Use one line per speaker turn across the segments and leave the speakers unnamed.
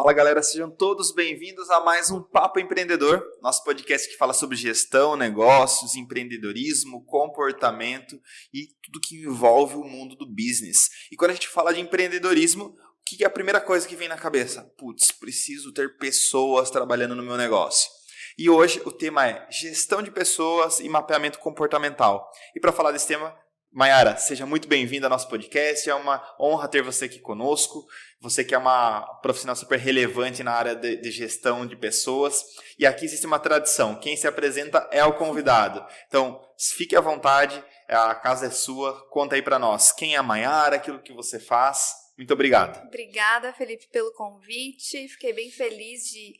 Fala galera, sejam todos bem-vindos a mais um Papo Empreendedor, nosso podcast que fala sobre gestão, negócios, empreendedorismo, comportamento e tudo que envolve o mundo do business. E quando a gente fala de empreendedorismo, o que é a primeira coisa que vem na cabeça? Putz, preciso ter pessoas trabalhando no meu negócio. E hoje o tema é gestão de pessoas e mapeamento comportamental. E para falar desse tema, Mayara, seja muito bem-vinda ao nosso podcast, é uma honra ter você aqui conosco, você que é uma profissional super relevante na área de gestão de pessoas, e aqui existe uma tradição, quem se apresenta é o convidado, então fique à vontade, a casa é sua, conta aí para nós, quem é a Mayara, aquilo que você faz, muito obrigado.
Obrigada, Felipe, pelo convite, fiquei bem feliz de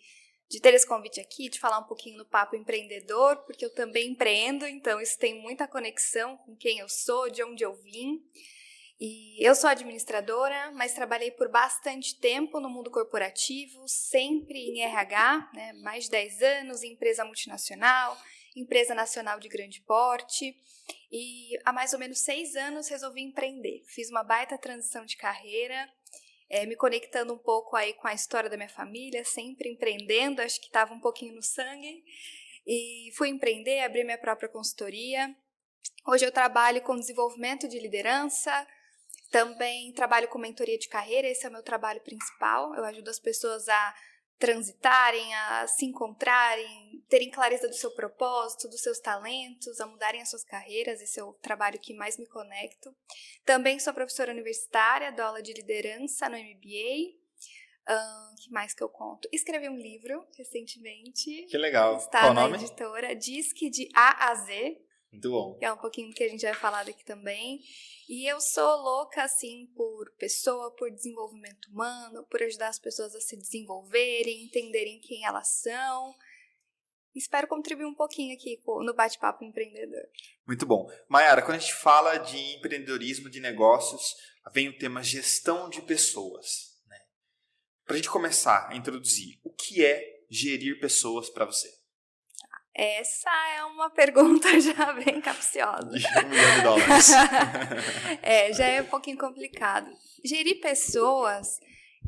ter esse convite aqui, de falar um pouquinho no Papo Empreendedor, porque eu também empreendo, então isso tem muita conexão com quem eu sou, de onde eu vim. E eu sou administradora, mas trabalhei por bastante tempo no mundo corporativo, sempre em RH, né, mais de 10 anos, em empresa multinacional, empresa nacional de grande porte. E há mais ou menos 6 anos resolvi empreender. Fiz uma baita transição de carreira, me conectando um pouco aí com a história da minha família, sempre empreendendo, acho que estava um pouquinho no sangue, e fui empreender, abri minha própria consultoria. Hoje eu trabalho com desenvolvimento de liderança, também trabalho com mentoria de carreira, esse é o meu trabalho principal, eu ajudo as pessoas a transitarem, a se encontrarem, terem clareza do seu propósito, dos seus talentos, a mudarem as suas carreiras, esse é o trabalho que mais me conecto. Também sou professora universitária, dou aula de liderança no MBA. Que mais que eu conto? Escrevi um livro recentemente.
Que legal.
Está
Qual o
na
nome?
editora Disque de A a Z.
Muito bom.
Que é um pouquinho do que a gente vai falar daqui também. E eu sou louca, assim, por pessoa, por desenvolvimento humano, por ajudar as pessoas a se desenvolverem, entenderem quem elas são. Espero contribuir um pouquinho aqui no bate-papo empreendedor.
Muito bom. Mayara, quando a gente fala de empreendedorismo, de negócios, vem o tema gestão de pessoas, né? Para a gente começar a introduzir, o que é gerir pessoas para você?
Essa é uma pergunta já bem capciosa.
De $1 milhão.
Já é um pouquinho complicado. Gerir pessoas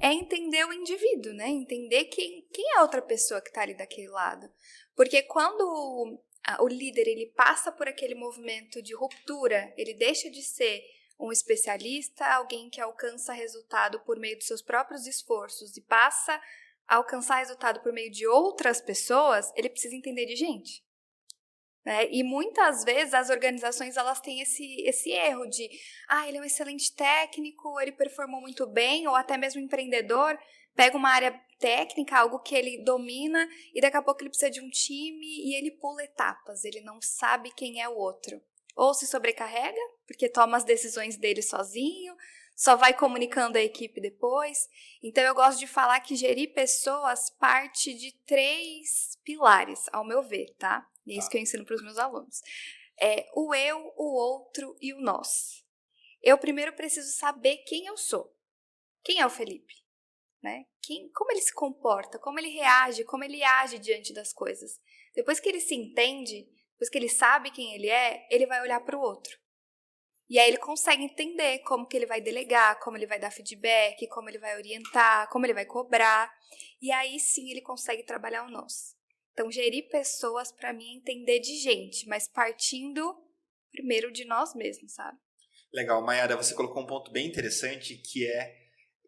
é entender o indivíduo, né? Entender quem é a outra pessoa que está ali daquele lado. Porque quando o líder ele passa por aquele movimento de ruptura, ele deixa de ser um especialista, alguém que alcança resultado por meio dos seus próprios esforços e passa alcançar resultado por meio de outras pessoas, ele precisa entender de gente. Né? E muitas vezes as organizações elas têm esse erro de ele é um excelente técnico, ele performou muito bem, ou até mesmo empreendedor, pega uma área técnica, algo que ele domina, e daqui a pouco ele precisa de um time e ele pula etapas, ele não sabe quem é o outro. Ou se sobrecarrega, porque toma as decisões dele sozinho, só vai comunicando a equipe depois. Então, eu gosto de falar que gerir pessoas parte de 3 pilares, ao meu ver, tá? E é isso que eu ensino para os meus alunos. O eu, o outro e o nós. Eu primeiro preciso saber quem eu sou. Quem é o Felipe? Né? Como ele se comporta, como ele reage, como ele age diante das coisas. Depois que ele se entende, depois que ele sabe quem ele vai olhar para o outro. E aí ele consegue entender como que ele vai delegar, como ele vai dar feedback, como ele vai orientar, como ele vai cobrar. E aí sim ele consegue trabalhar o nós. Então gerir pessoas para mim é entender de gente, mas partindo primeiro de nós mesmos, sabe?
Legal, Mayara, você colocou um ponto bem interessante que é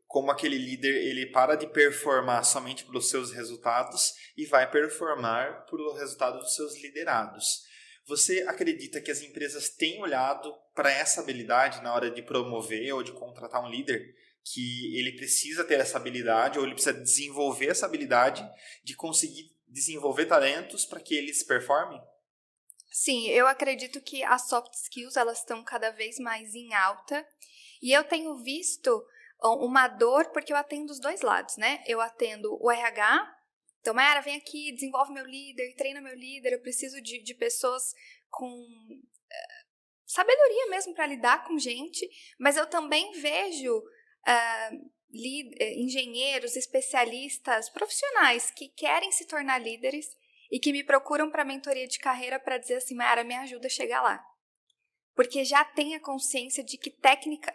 como aquele líder ele para de performar somente pelos seus resultados e vai performar pelo resultado dos seus liderados. Você acredita que as empresas têm olhado para essa habilidade na hora de promover ou de contratar um líder? Que ele precisa ter essa habilidade ou ele precisa desenvolver essa habilidade de conseguir desenvolver talentos para que eles performem?
Sim, eu acredito que as soft skills elas estão cada vez mais em alta e eu tenho visto uma dor porque eu atendo os dois lados, né? Eu atendo o RH. Então, Mayara, vem aqui, desenvolve meu líder, treina meu líder, eu preciso de pessoas com sabedoria mesmo para lidar com gente, mas eu também vejo engenheiros, especialistas, profissionais que querem se tornar líderes e que me procuram para mentoria de carreira para dizer assim, Mayara, me ajuda a chegar lá. Porque já tem a consciência de que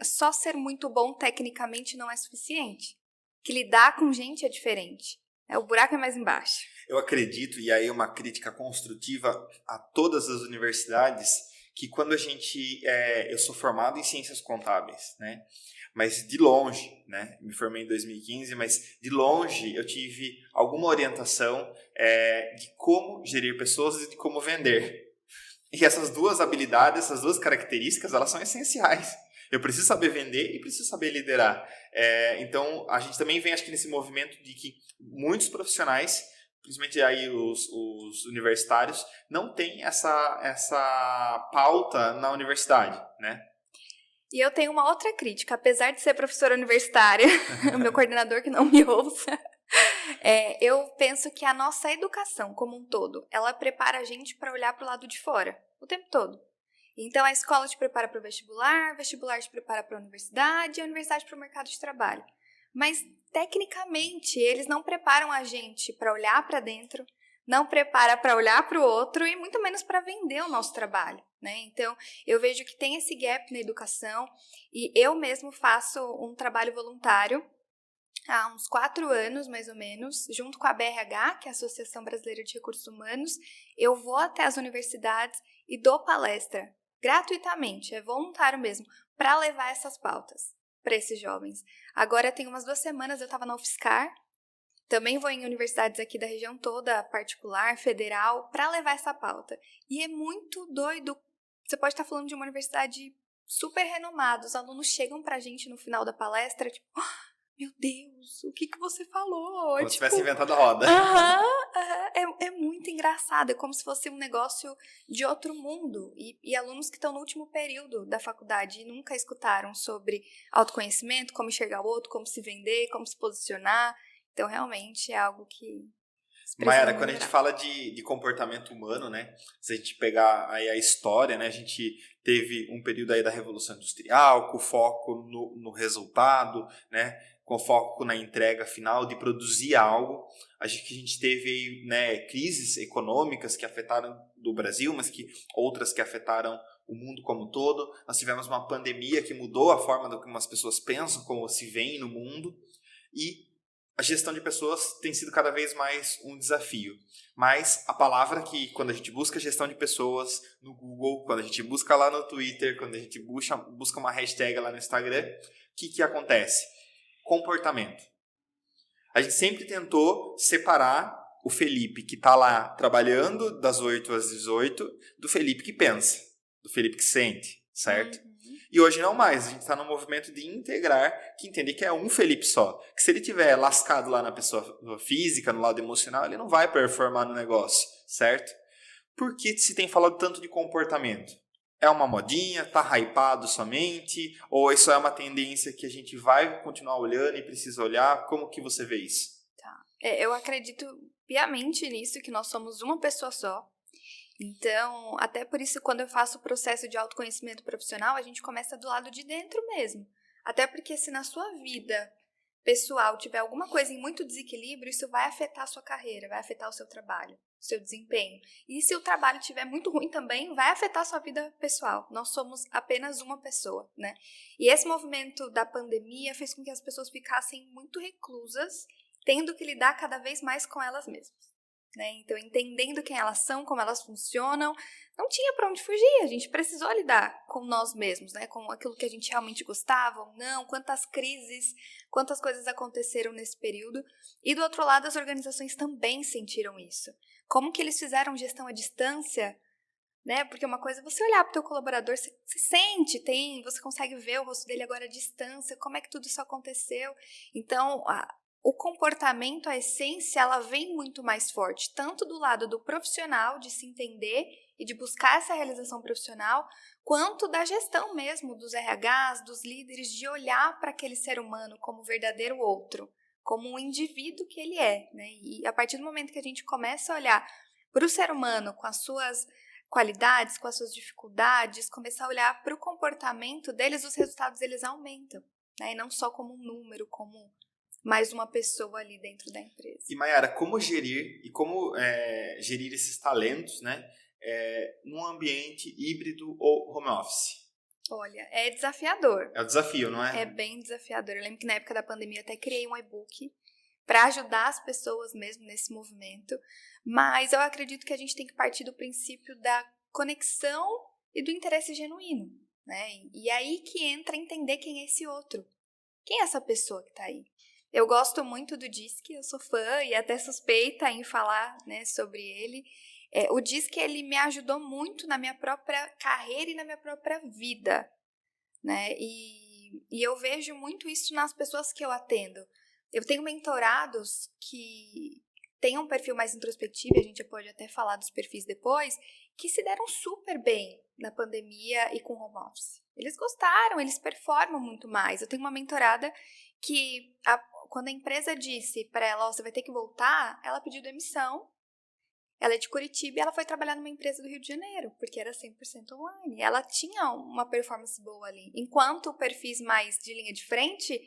só ser muito bom tecnicamente não é suficiente. que lidar com gente é diferente. O buraco é mais embaixo.
Eu acredito, e aí uma crítica construtiva a todas as universidades, que quando a gente... eu sou formado em ciências contábeis, né? Mas de longe, né? Me formei em 2015, mas de longe eu tive alguma orientação de como gerir pessoas e de como vender. E essas duas habilidades, essas duas características, elas são essenciais. Eu preciso saber vender e preciso saber liderar. Então, a gente também vem, acho que, nesse movimento de que muitos profissionais, principalmente aí os universitários, não têm essa pauta na universidade, né?
E eu tenho uma outra crítica, apesar de ser professora universitária, o meu coordenador que não me ouça, eu penso que a nossa educação como um todo, ela prepara a gente para olhar para o lado de fora, o tempo todo. Então, a escola te prepara para o vestibular te prepara para a universidade para o mercado de trabalho. Mas, tecnicamente, eles não preparam a gente para olhar para dentro, não prepara para olhar para o outro e muito menos para vender o nosso trabalho, né? Então, eu vejo que tem esse gap na educação e eu mesmo faço um trabalho voluntário há uns 4 anos, mais ou menos, junto com a BRH, que é a Associação Brasileira de Recursos Humanos. Eu vou até as universidades e dou palestra gratuitamente, é voluntário mesmo, para levar essas pautas para esses jovens. Agora, tem umas 2 semanas, eu estava na UFSCar, também vou em universidades aqui da região toda, particular, federal, para levar essa pauta. E é muito doido. Você pode estar falando de uma universidade super renomada, os alunos chegam pra gente no final da palestra, tipo, meu Deus, o que você falou?
Como se tivesse inventado a roda.
É muito engraçado, é como se fosse um negócio de outro mundo. E alunos que estão no último período da faculdade e nunca escutaram sobre autoconhecimento, como enxergar o outro, como se vender, como se posicionar. Então, realmente, é algo que...
Mayara, quando a gente fala de comportamento humano, né? Se a gente pegar aí a história, né? A gente teve um período aí da Revolução Industrial, com foco no resultado, né? Com foco na entrega final, de produzir algo. A gente teve, né, crises econômicas que afetaram do Brasil, mas que outras que afetaram o mundo como um todo. Nós tivemos uma pandemia que mudou a forma do que as pessoas pensam, como se veem no mundo. E a gestão de pessoas tem sido cada vez mais um desafio. Mas a palavra que, quando a gente busca gestão de pessoas no Google, quando a gente busca lá no Twitter, quando a gente busca uma hashtag lá no Instagram, o que acontece? Comportamento. A gente sempre tentou separar o Felipe que está lá trabalhando das 8 às 18 do Felipe que pensa, do Felipe que sente, certo? E hoje não mais, a gente está no movimento de integrar, que entender que é um Felipe só. Que se ele tiver lascado lá na pessoa física, no lado emocional, ele não vai performar no negócio, certo? Por que se tem falado tanto de comportamento? É uma modinha? Tá hypado somente? Ou isso é uma tendência que a gente vai continuar olhando e precisa olhar? Como que você vê isso?
Eu acredito piamente nisso, que nós somos uma pessoa só. Então, até por isso, quando eu faço o processo de autoconhecimento profissional, a gente começa do lado de dentro mesmo. Até porque se na sua vida pessoal tiver alguma coisa em muito desequilíbrio, isso vai afetar a sua carreira, vai afetar o seu trabalho, o seu desempenho. E se o trabalho estiver muito ruim também, vai afetar a sua vida pessoal. Nós somos apenas uma pessoa, né? E esse movimento da pandemia fez com que as pessoas ficassem muito reclusas, tendo que lidar cada vez mais com elas mesmas. Né? Então, entendendo quem elas são, como elas funcionam, não tinha para onde fugir, a gente precisou lidar com nós mesmos, né? Com aquilo que a gente realmente gostava ou não, quantas crises, quantas coisas aconteceram nesse período. E do outro lado, as organizações também sentiram isso. Como que eles fizeram gestão à distância, né? Porque uma coisa é você olhar para o teu colaborador, você sente, você consegue ver o rosto dele agora à distância, como é que tudo isso aconteceu. Então, o comportamento, a essência, ela vem muito mais forte, tanto do lado do profissional, de se entender e de buscar essa realização profissional, quanto da gestão mesmo, dos RHs, dos líderes, de olhar para aquele ser humano como verdadeiro outro, como um indivíduo que ele é, né? E a partir do momento que a gente começa a olhar para o ser humano com as suas qualidades, com as suas dificuldades, começar a olhar para o comportamento deles, os resultados eles aumentam, né? E não só como um número, como mais uma pessoa ali dentro da empresa.
E, Mayara, como gerir e como gerir esses talentos, né, num ambiente híbrido ou home office?
Olha, é desafiador.
É o desafio, não é?
É bem desafiador. Eu lembro que na época da pandemia eu até criei um e-book para ajudar as pessoas mesmo nesse movimento. Mas eu acredito que a gente tem que partir do princípio da conexão e do interesse genuíno, né? E aí que entra entender quem é esse outro. Quem é essa pessoa que está aí? Eu gosto muito do DISC, eu sou fã e até suspeita em falar, né, sobre ele. O DISC, ele me ajudou muito na minha própria carreira e na minha própria vida, né? E eu vejo muito isso nas pessoas que eu atendo. Eu tenho mentorados que têm um perfil mais introspectivo, a gente pode até falar dos perfis depois, que se deram super bem na pandemia e com home office. Eles gostaram, eles performam muito mais. Eu tenho uma mentorada que, quando a empresa disse para ela, você vai ter que voltar, ela pediu demissão. Ela é de Curitiba e ela foi trabalhar numa empresa do Rio de Janeiro, porque era 100% online. Ela tinha uma performance boa ali. Enquanto perfis mais de linha de frente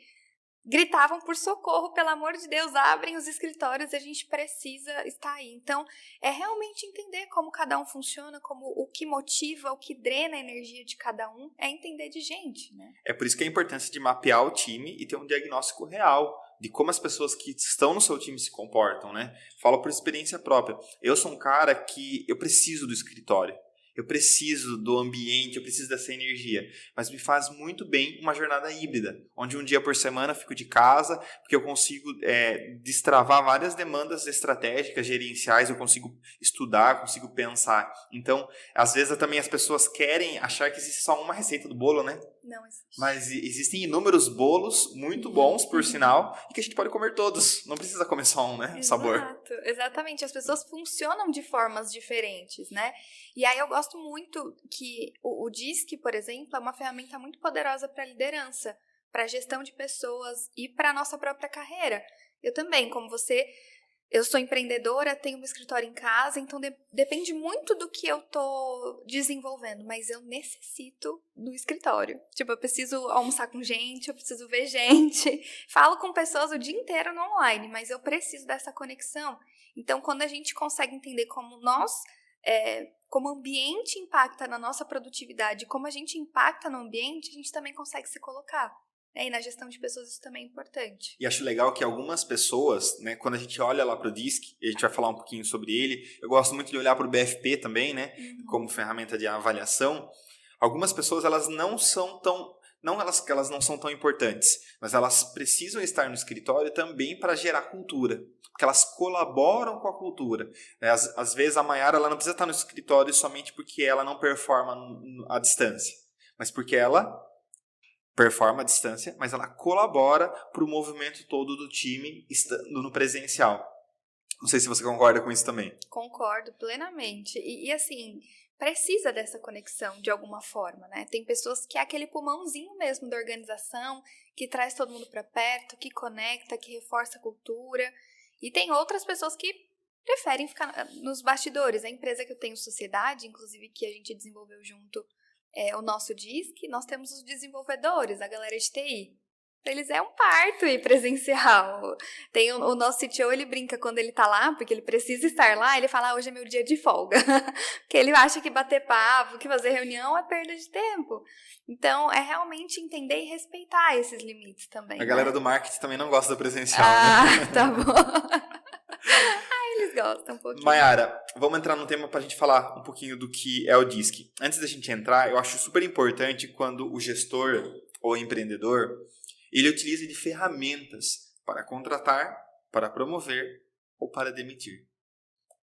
gritavam por socorro, pelo amor de Deus, abrem os escritórios, a gente precisa estar aí. Então, é realmente entender como cada um funciona, como o que motiva, o que drena a energia de cada um, é entender de gente, né?
É por isso que a importância de mapear o time e ter um diagnóstico real de como as pessoas que estão no seu time se comportam, né? Falo por experiência própria. Eu sou um cara que eu preciso do escritório. Eu preciso do ambiente, eu preciso dessa energia. Mas me faz muito bem uma jornada híbrida, onde um dia por semana eu fico de casa, porque eu consigo destravar várias demandas estratégicas, gerenciais, eu consigo estudar, consigo pensar. Então, às vezes também as pessoas querem achar que existe só uma receita do bolo, né?
Não existe.
Mas existem inúmeros bolos muito bons, por sinal, e que a gente pode comer todos. Não precisa comer só um, né? Sabor.
Exatamente. As pessoas funcionam de formas diferentes, né? E aí eu gosto muito que o DISC, por exemplo, é uma ferramenta muito poderosa para liderança, para gestão de pessoas e para a nossa própria carreira. Eu também, como você... Eu sou empreendedora, tenho um escritório em casa, então depende muito do que eu tô desenvolvendo, mas eu necessito do escritório. Tipo, eu preciso almoçar com gente, eu preciso ver gente, falo com pessoas o dia inteiro no online, mas eu preciso dessa conexão. Então, quando a gente consegue entender como como o ambiente impacta na nossa produtividade, como a gente impacta no ambiente, a gente também consegue se colocar. E na gestão de pessoas isso também é importante.
E acho legal que algumas pessoas, né, quando a gente olha lá para o DISC, e a gente vai falar um pouquinho sobre ele, eu gosto muito de olhar para o BFP também, né, como ferramenta de avaliação. Algumas pessoas, elas não são tão... Não que elas não são tão importantes, mas elas precisam estar no escritório também para gerar cultura, porque elas colaboram com a cultura. Às vezes a Mayara ela não precisa estar no escritório somente porque ela não performa à distância, mas porque ela performa à distância, mas ela colabora para o movimento todo do time estando no presencial. Não sei se você concorda com isso também.
Concordo plenamente. E assim, precisa dessa conexão de alguma forma, né? Tem pessoas que é aquele pulmãozinho mesmo da organização, que traz todo mundo para perto, que conecta, que reforça a cultura. E tem outras pessoas que preferem ficar nos bastidores. A empresa que eu tenho, Sociedade, inclusive que a gente desenvolveu junto, o nosso DISC, nós temos os desenvolvedores, a galera de TI. Para eles é um parto ir presencial. Tem o nosso CTO, ele brinca quando ele tá lá, porque ele precisa estar lá, ele fala, hoje é meu dia de folga. Porque ele acha que bater papo, que fazer reunião é perda de tempo. Então, é realmente entender e respeitar esses limites também.
A galera do marketing também não gosta do presencial,
né? Tá bom. Eles gostam um pouquinho.
Mayara, vamos entrar no tema para a gente falar um pouquinho do que é o DISC. Antes da gente entrar, eu acho super importante quando o gestor ou empreendedor, ele utiliza de ferramentas para contratar, para promover ou para demitir.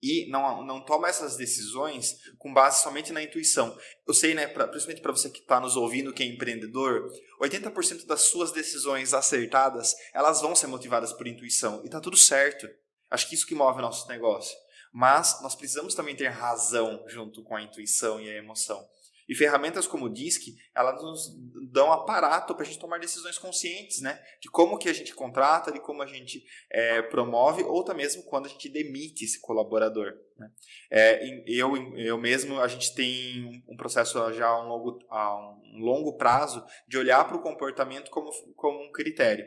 E não toma essas decisões com base somente na intuição. Eu sei, né, principalmente para você que está nos ouvindo, que é empreendedor, 80% das suas decisões acertadas, elas vão ser motivadas por intuição. E tá tudo certo. Acho que isso que move o nosso negócio. Mas nós precisamos também ter razão junto com a intuição e a emoção. E ferramentas como o DISC, elas nos dão aparato para a gente tomar decisões conscientes, né? De como que a gente contrata, de como a gente promove, ou até mesmo quando a gente demite esse colaborador. Né? Eu mesmo, a gente tem um processo já a um longo prazo de olhar para o comportamento como um critério.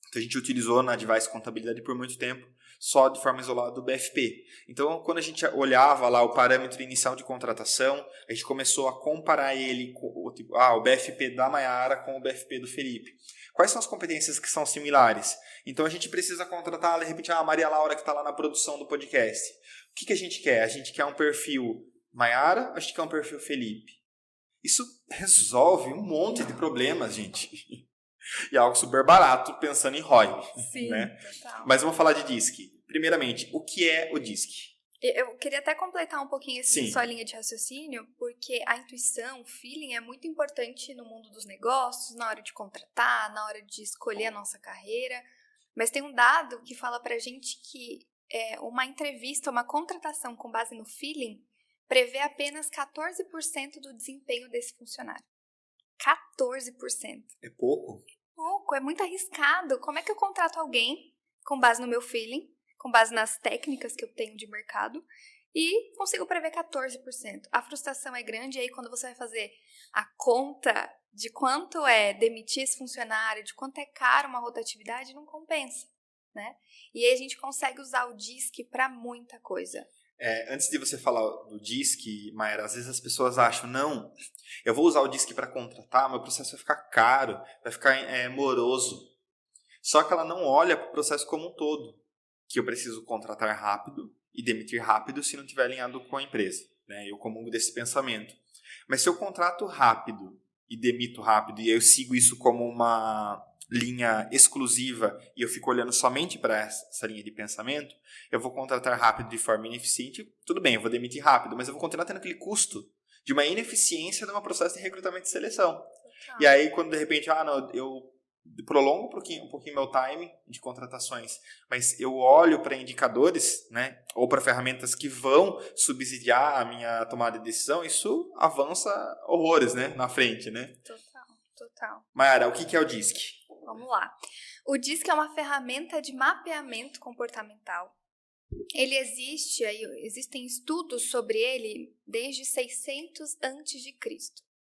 Então a gente utilizou na Advice Contabilidade por muito tempo só de forma isolada o BFP. Então, quando a gente olhava lá o parâmetro inicial de contratação, a gente começou a comparar ele com o BFP da Mayara com o BFP do Felipe. Quais são as competências que são similares? Então, a gente precisa contratar, de repente, a Maria Laura, que está lá na produção do podcast. O que a gente quer? A gente quer um perfil Mayara ou a gente quer um perfil Felipe? Isso resolve um monte de problemas, gente. E é algo super barato, pensando em ROI.
Sim,
né?
total.
Mas vamos falar de DISC. Primeiramente, o que é o DISC?
Eu queria até completar um pouquinho
Sim.
sua linha de raciocínio, porque a intuição, o feeling é muito importante no mundo dos negócios, na hora de contratar, na hora de escolher a nossa carreira. Mas tem um dado que fala pra gente que uma entrevista, uma contratação com base no feeling, prevê apenas 14% do desempenho desse funcionário. 14%.
É pouco?
Pouco, é muito arriscado. Como é que eu contrato alguém com base no meu feeling, com base nas técnicas que eu tenho de mercado e consigo prever 14%? A frustração é grande e aí quando você vai fazer a conta de quanto é demitir esse funcionário, de quanto é caro uma rotatividade, não compensa, né? E aí a gente consegue usar o DISC para muita coisa.
Antes de você falar do DISC, Mayara, às vezes as pessoas acham, não, eu vou usar o DISC para contratar, meu processo vai ficar caro, vai ficar moroso. Só que ela não olha para o processo como um todo, que eu preciso contratar rápido e demitir rápido se não estiver alinhado com a empresa. Né? Eu comungo desse pensamento. Mas se eu contrato rápido e demito rápido e eu sigo isso como uma linha exclusiva e eu fico olhando somente para essa linha de pensamento, eu vou contratar rápido de forma ineficiente, tudo bem, eu vou demitir rápido, mas eu vou continuar tendo aquele custo de uma ineficiência de um processo de recrutamento e seleção. E aí, quando de repente, eu prolongo um pouquinho meu time de contratações, mas eu olho para indicadores, né, ou para ferramentas que vão subsidiar a minha tomada de decisão, isso avança horrores, né, na frente, né?
Total.
Mayara, o que é o DISC?
Vamos lá. O DISC é uma ferramenta de mapeamento comportamental. Ele existem estudos sobre ele desde 600 a.C.,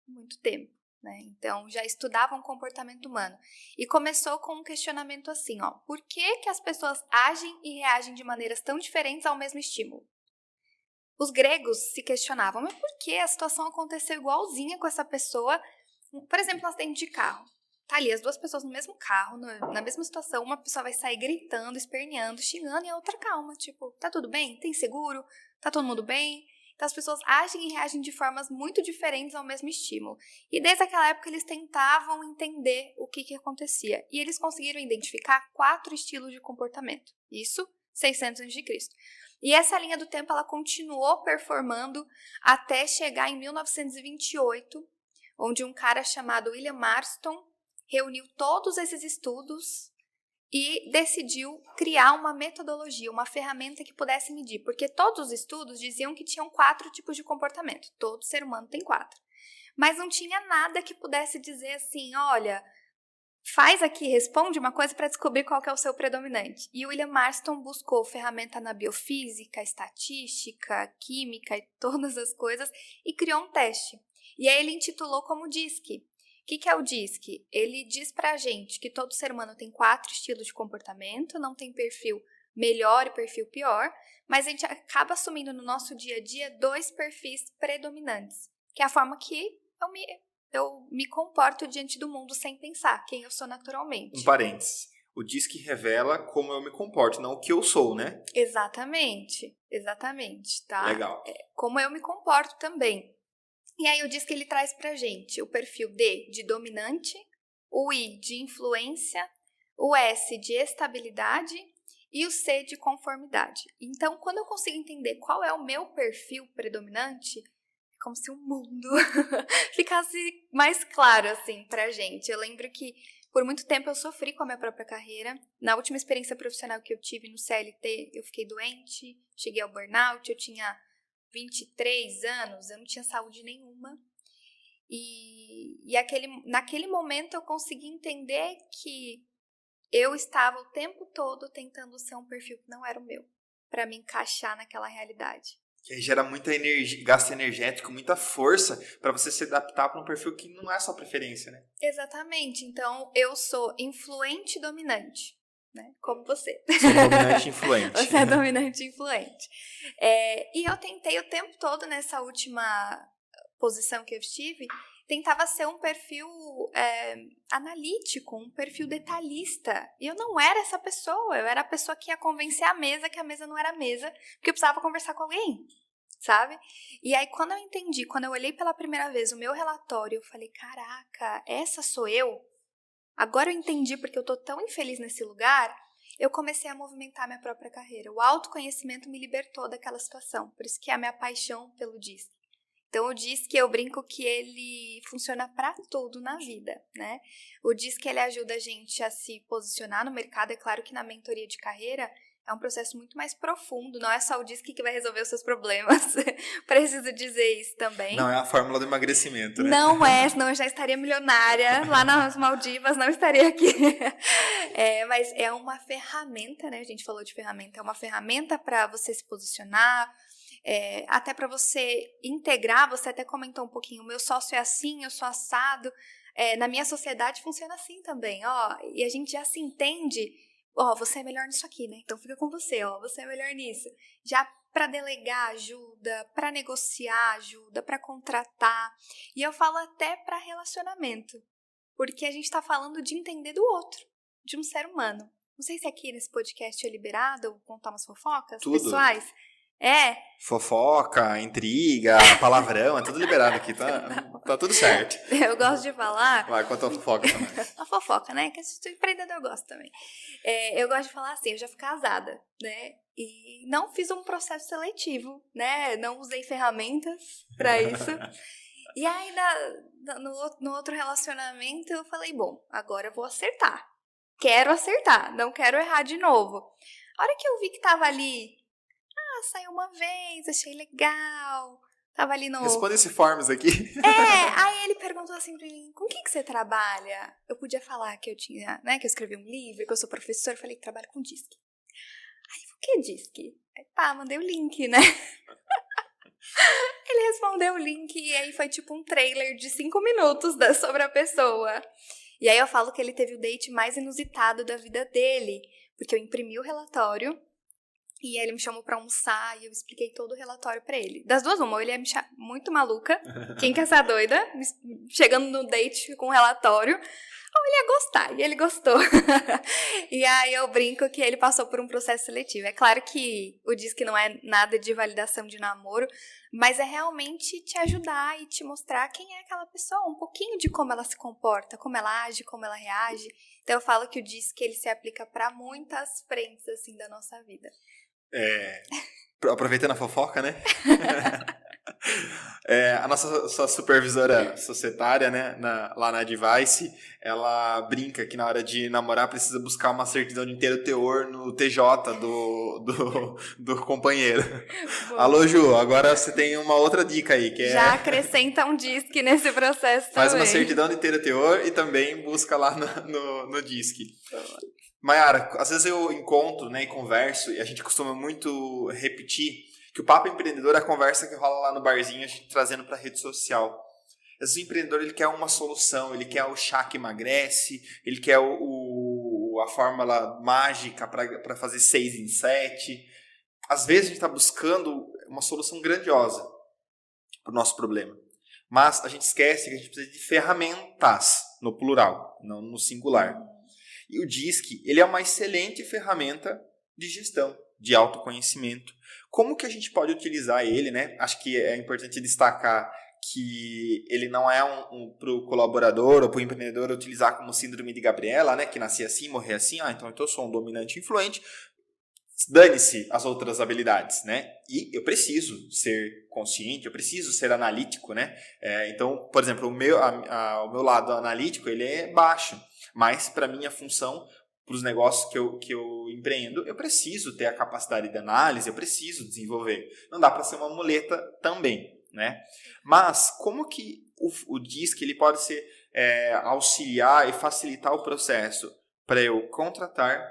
muito tempo. Né? Então, já estudavam o comportamento humano. E começou com um questionamento assim, por que as pessoas agem e reagem de maneiras tão diferentes ao mesmo estímulo? Os gregos se questionavam, mas por que a situação aconteceu igualzinha com essa pessoa? Por exemplo, no acidente de carro. Tá ali, as duas pessoas no mesmo carro, na mesma situação, uma pessoa vai sair gritando, esperneando, xingando, e a outra calma, tipo, tá tudo bem? Tem seguro? Tá todo mundo bem? Então, as pessoas agem e reagem de formas muito diferentes ao mesmo estímulo. E desde aquela época, eles tentavam entender o que acontecia. E eles conseguiram identificar 4 estilos de comportamento. Isso, 600 a.C. E essa linha do tempo, ela continuou performando até chegar em 1928, onde um cara chamado William Marston reuniu todos esses estudos e decidiu criar uma metodologia, uma ferramenta que pudesse medir, porque todos os estudos diziam que tinham 4 tipos de comportamento, todo ser humano tem 4, mas não tinha nada que pudesse dizer assim, olha, faz aqui, responde uma coisa para descobrir qual que é o seu predominante. E o William Marston buscou ferramenta na biofísica, estatística, química e todas as coisas e criou um teste. E aí ele intitulou como DISC. O que é o DISC? Ele diz pra gente que todo ser humano tem 4 estilos de comportamento, não tem perfil melhor e perfil pior, mas a gente acaba assumindo no nosso dia a dia 2 perfis predominantes, que é a forma que eu me comporto diante do mundo sem pensar, quem eu sou naturalmente.
Um parênteses. O DISC revela como eu me comporto, não o que eu sou, né?
Exatamente, tá?
Legal.
Como eu me comporto também. E aí o DISC ele traz pra gente o perfil D de dominante, o I de influência, o S de estabilidade e o C de conformidade. Então, quando eu consigo entender qual é o meu perfil predominante, é como se o mundo ficasse mais claro assim pra gente. Eu lembro que por muito tempo eu sofri com a minha própria carreira. Na última experiência profissional que eu tive no CLT, eu fiquei doente, cheguei ao burnout, eu tinha 23 anos, eu não tinha saúde nenhuma. E naquele momento eu consegui entender que eu estava o tempo todo tentando ser um perfil que não era o meu, para me encaixar naquela realidade.
Que aí gera muita energia, gasto energético, muita força para você se adaptar para um perfil que não é sua preferência, né?
Exatamente. Então, eu sou influente dominante, né? Como você.
Sou dominante e influente.
Você é dominante e influente. E eu tentei o tempo todo nessa última posição que eu estive, tentava ser um perfil analítico, um perfil detalhista. E eu não era essa pessoa, eu era a pessoa que ia convencer a mesa que a mesa não era a mesa, porque eu precisava conversar com alguém, sabe? E aí, quando eu entendi, quando eu olhei pela primeira vez o meu relatório, eu falei, caraca, essa sou eu? Agora eu entendi porque eu tô tão infeliz nesse lugar, eu comecei a movimentar minha própria carreira. O autoconhecimento me libertou daquela situação, por isso que é a minha paixão pelo DISC. Então, o DISC, eu brinco que ele funciona para tudo na vida, né? O DISC, ele ajuda a gente a se posicionar no mercado. É claro que na mentoria de carreira é um processo muito mais profundo. Não é só o DISC que vai resolver os seus problemas. Preciso dizer isso também.
Não é a fórmula do emagrecimento, né?
Não é, senão eu já estaria milionária lá nas Maldivas, não estaria aqui. Mas é uma ferramenta, né? A gente falou de ferramenta. É uma ferramenta para você se posicionar, até para você integrar. Você até comentou um pouquinho, o meu sócio é assim, eu sou assado. Na minha sociedade funciona assim também, ó. E a gente já se entende, ó, você é melhor nisso aqui, né? Então fica com você, ó, você é melhor nisso. Já para delegar ajuda, para negociar ajuda, para contratar. E eu falo até para relacionamento, porque a gente está falando de entender do outro, de um ser humano. Não sei se aqui nesse podcast é liberado ou contar umas fofocas pessoais.
Fofoca, intriga, palavrão, é tudo liberado aqui, tá tudo certo.
Eu gosto de falar...
Vai, conta a fofoca também.
A fofoca, né? Que o empreendedor gosta também. Eu gosto de falar assim, eu já fui casada, né? E não fiz um processo seletivo, né? Não usei ferramentas para isso. E aí, no outro relacionamento, eu falei, bom, agora eu vou acertar. Quero acertar, não quero errar de novo. A hora que eu vi que tava ali... saiu uma vez, achei legal. Tava ali no...
Responde esse forms aqui.
Aí ele perguntou assim pra mim, com o que você trabalha? Eu podia falar que eu tinha, né, que eu escrevi um livro, que eu sou professor, falei que trabalho com DISC. Aí, o que é DISC? Aí, mandei o link, né? Ele respondeu o link e aí foi tipo um trailer de 5 minutos sobre a pessoa. E aí eu falo que ele teve o date mais inusitado da vida dele, porque eu imprimi o relatório. E aí ele me chamou pra almoçar e eu expliquei todo o relatório pra ele. Das duas, uma, ou ele ia me chamar muito maluca, quem quer ser doida, chegando no date com o relatório, ou ele ia gostar, e ele gostou. E aí eu brinco que ele passou por um processo seletivo. É claro que o DISC não é nada de validação de namoro, mas é realmente te ajudar e te mostrar quem é aquela pessoa, um pouquinho de como ela se comporta, como ela age, como ela reage. Então eu falo que o DISC, ele se aplica pra muitas frentes, assim, da nossa vida.
Aproveitando a fofoca, né? A nossa supervisora societária, né, lá na Advice, ela brinca que na hora de namorar precisa buscar uma certidão de inteiro teor no TJ do companheiro. Bom. Alô, Ju, agora você tem uma outra dica aí, que
já acrescenta um DISC nesse processo também.
Faz uma certidão de inteiro teor e também busca lá no DISC. Mayara, às vezes eu encontro, né, e converso, e a gente costuma muito repetir que o Papo Empreendedor é a conversa que rola lá no barzinho, a gente trazendo para a rede social. Às vezes o empreendedor, ele quer uma solução, ele quer o chá que emagrece, ele quer a fórmula mágica para fazer 6 em 7. Às vezes a gente está buscando uma solução grandiosa para o nosso problema. Mas a gente esquece que a gente precisa de ferramentas, no plural, não no singular. E o DISC, ele é uma excelente ferramenta de gestão, de autoconhecimento. Como que a gente pode utilizar ele, né? Acho que é importante destacar que ele não é para o colaborador ou para o empreendedor utilizar como síndrome de Gabriela, né? Que nasci assim, morri assim. Então eu sou um dominante influente. Dane-se as outras habilidades, né? E eu preciso ser consciente, eu preciso ser analítico, né? Então, por exemplo, o meu lado analítico, ele é baixo. Mas, para minha função, para os negócios que eu empreendo, eu preciso ter a capacidade de análise, eu preciso desenvolver. Não dá para ser uma muleta também, né? Mas, como que o DISC ele pode ser auxiliar e facilitar o processo para eu contratar,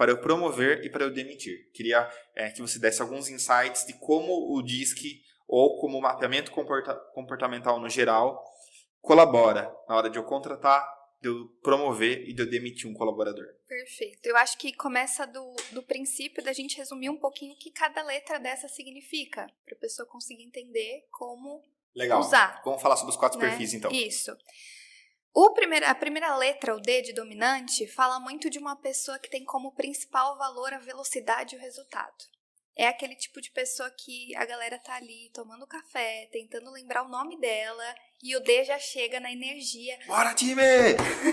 para eu promover e para eu demitir. Queria que você desse alguns insights de como o DISC ou como o mapeamento comportamental no geral colabora na hora de eu contratar, de eu promover e de eu demitir um colaborador.
Perfeito. Eu acho que começa do princípio da gente resumir um pouquinho o que cada letra dessa significa, para a pessoa conseguir entender como usar.
Vamos falar sobre os 4 perfis, então.
Isso. A primeira letra, o D de dominante, fala muito de uma pessoa que tem como principal valor a velocidade e o resultado. É aquele tipo de pessoa que a galera tá ali tomando café, tentando lembrar o nome dela, e o D já chega na energia.
Bora, time!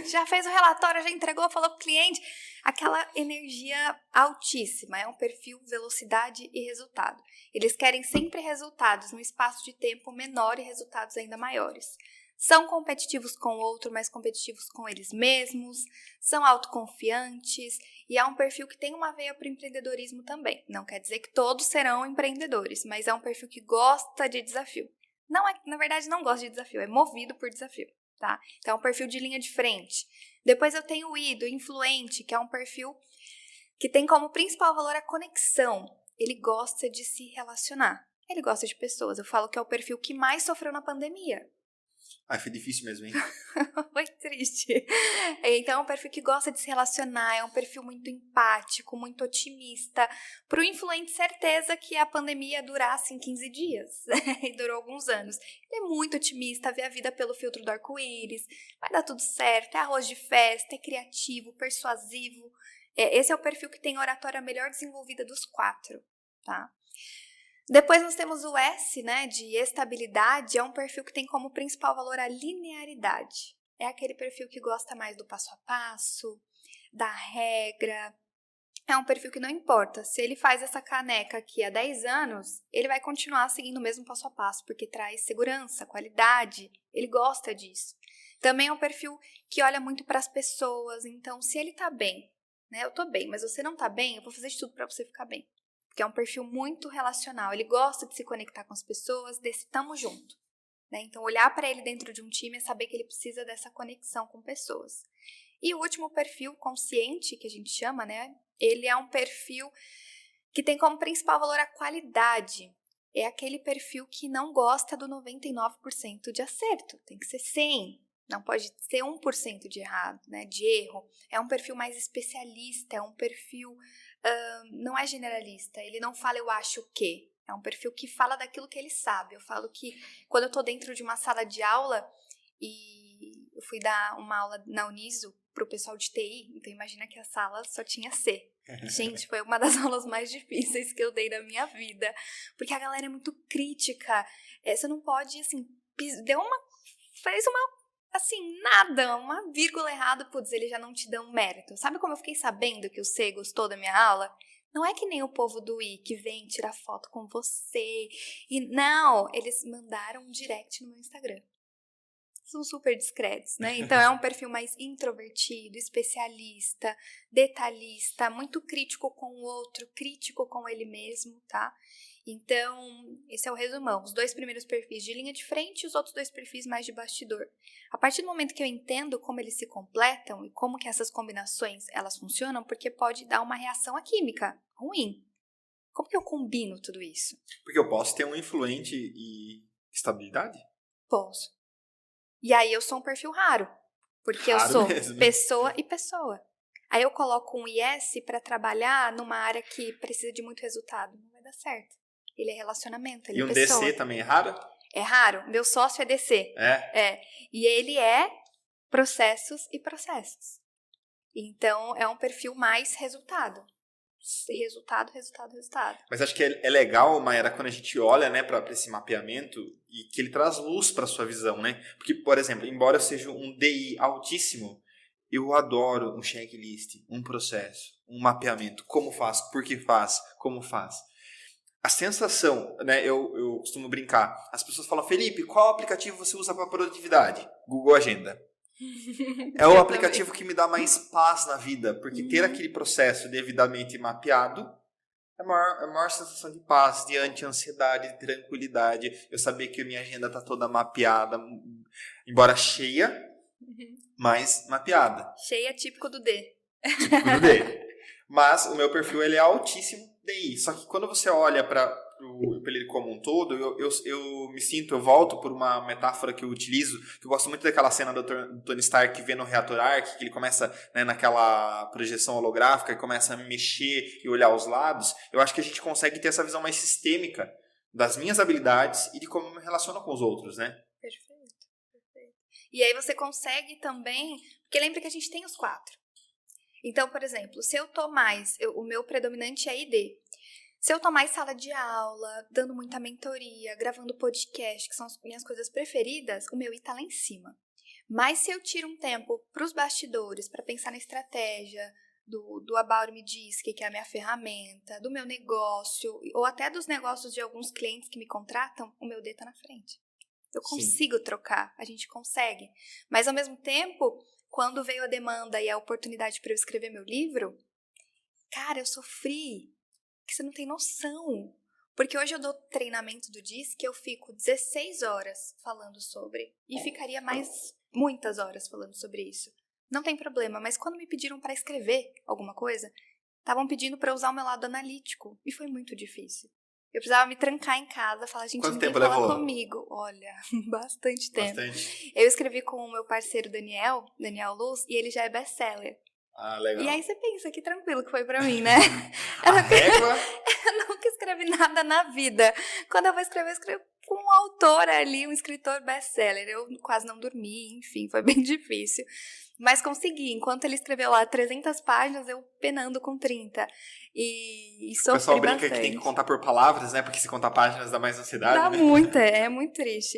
Já fez o relatório, já entregou, falou pro cliente. Aquela energia altíssima. É um perfil velocidade e resultado. Eles querem sempre resultados num espaço de tempo menor e resultados ainda maiores. São competitivos com o outro, mas competitivos com eles mesmos, são autoconfiantes e é um perfil que tem uma veia para o empreendedorismo também. Não quer dizer que todos serão empreendedores, mas é um perfil que gosta de desafio. Na verdade, não gosta de desafio, é movido por desafio, tá? Então, é um perfil de linha de frente. Depois eu tenho o I, do influente, que é um perfil que tem como principal valor a conexão. Ele gosta de se relacionar, ele gosta de pessoas. Eu falo que é o perfil que mais sofreu na pandemia.
Foi difícil mesmo, hein?
Foi triste. Então, é um perfil que gosta de se relacionar, é um perfil muito empático, muito otimista. Para o influente, certeza que a pandemia ia durar, assim, 15 dias. E durou alguns anos. Ele é muito otimista, vê a vida pelo filtro do arco-íris, vai dar tudo certo, é arroz de festa, é criativo, persuasivo. Esse é o perfil que tem a oratória melhor desenvolvida dos 4, tá? Depois nós temos o S, né, de estabilidade, é um perfil que tem como principal valor a linearidade. É aquele perfil que gosta mais do passo a passo, da regra. É um perfil que não importa, se ele faz essa caneca aqui há 10 anos, ele vai continuar seguindo o mesmo passo a passo, porque traz segurança, qualidade, ele gosta disso. Também é um perfil que olha muito para as pessoas, então se ele tá bem, né, eu tô bem, mas você não tá bem, eu vou fazer de tudo para você ficar bem. Porque é um perfil muito relacional, ele gosta de se conectar com as pessoas, desse tamo junto, né? Então, olhar para ele dentro de um time é saber que ele precisa dessa conexão com pessoas. E o último perfil, consciente, que a gente chama, né? Ele é um perfil que tem como principal valor a qualidade. É aquele perfil que não gosta do 99% de acerto, tem que ser 100%. Não pode ser 1% de errado, né, de erro. É um perfil mais especialista, é um perfil, não é generalista. Ele não fala eu acho que. É um perfil que fala daquilo que ele sabe. Eu falo que quando eu estou dentro de uma sala de aula e eu fui dar uma aula na Uniso para o pessoal de TI, então imagina que a sala só tinha C. Gente, foi uma das aulas mais difíceis que eu dei na minha vida. Porque a galera é muito crítica. Você não pode, assim, fez uma assim, nada, uma vírgula errada, putz, eles já não te dão mérito. Sabe como eu fiquei sabendo que o C gostou da minha aula? Não é que nem o povo do I, que vem tirar foto com você. E não, eles mandaram um direct no meu Instagram. São super discretos, né? Então, é um perfil mais introvertido, especialista, detalhista, muito crítico com o outro, crítico com ele mesmo, tá? Então, esse é o resumão. Os 2 primeiros perfis de linha de frente e os outros 2 perfis mais de bastidor. A partir do momento que eu entendo como eles se completam e como que essas combinações elas funcionam, porque pode dar uma reação à química ruim. Como que eu combino tudo isso?
Porque eu posso ter um influente e estabilidade?
Posso. E aí eu sou um perfil raro, porque
Raro
eu sou
mesmo.
pessoa e pessoa. Aí eu coloco um IS para trabalhar numa área que precisa de muito resultado. Não vai dar certo. Ele é relacionamento, ele
e
é
um
pessoa.
DC também é raro?
É raro. Meu sócio é DC.
É.
E ele é processos e processos. Então, é um perfil mais resultado. Resultado.
Mas acho que é legal, Mayara, quando a gente olha, né, para esse mapeamento e que ele traz luz para sua visão, né? Porque, por exemplo, embora eu seja um DI altíssimo, eu adoro um checklist, um processo, um mapeamento. Como faz, por que faz, como faz. A sensação, né, eu costumo brincar, as pessoas falam, Felipe, qual aplicativo você usa para produtividade? Google Agenda. É o aplicativo que me dá mais paz na vida, porque ter aquele processo devidamente mapeado é a maior sensação de paz, de anti-ansiedade, de tranquilidade. Eu saber que a minha agenda está toda mapeada, embora cheia, mas mapeada.
Cheia, típico do D.
Típico do D. Mas o meu perfil ele é altíssimo DI. Só que quando você olha para ele como um todo, eu me sinto, eu volto por uma metáfora que eu utilizo, que eu gosto muito daquela cena do Tony Stark vendo o reator Arc, que ele começa, né, naquela projeção holográfica e começa a mexer e olhar os lados. Eu acho que a gente consegue ter essa visão mais sistêmica das minhas habilidades e de como eu me relaciono com os outros, né?
Perfeito, perfeito. E aí você consegue também, porque lembra que a gente tem os 4. Então, por exemplo, se eu tô mais, o meu predominante é ID. Se eu tô mais sala de aula, dando muita mentoria, gravando podcast, que são as minhas coisas preferidas, o meu I tá lá em cima. Mas se eu tiro um tempo pros bastidores, para pensar na estratégia, do About Me Disc, que é a minha ferramenta, do meu negócio, ou até dos negócios de alguns clientes que me contratam, o meu D tá na frente. Eu consigo trocar, a gente consegue. Mas, ao mesmo tempo, quando veio a demanda e a oportunidade para eu escrever meu livro, cara, eu sofri, que você não tem noção. Porque hoje eu dou treinamento do DISC que eu fico 16 horas falando sobre. E ficaria mais muitas horas falando sobre isso. Não tem problema, mas quando me pediram para escrever alguma coisa, estavam pedindo para usar o meu lado analítico. E foi muito difícil. Eu precisava me trancar em casa, falar, gente,
Quanto
ninguém
tempo
fala
levou?
comigo. Olha, bastante tempo.
Bastante.
Eu escrevi com o meu parceiro Daniel Luz, e ele já é best-seller.
Ah, legal.
E aí você pensa que tranquilo que foi pra mim, né?
A régua...
Eu nunca escrevi nada na vida. Quando eu vou escrever, eu escrevo com um autor ali, um escritor best-seller. Eu quase não dormi, enfim, foi bem difícil. Mas consegui. Enquanto ele escreveu lá 300 páginas, eu penando com 30. E sofri bastante.
O pessoal brinca que tem que contar por palavras, né? Porque se contar páginas dá mais ansiedade,
dá
né?
muito, é muito triste.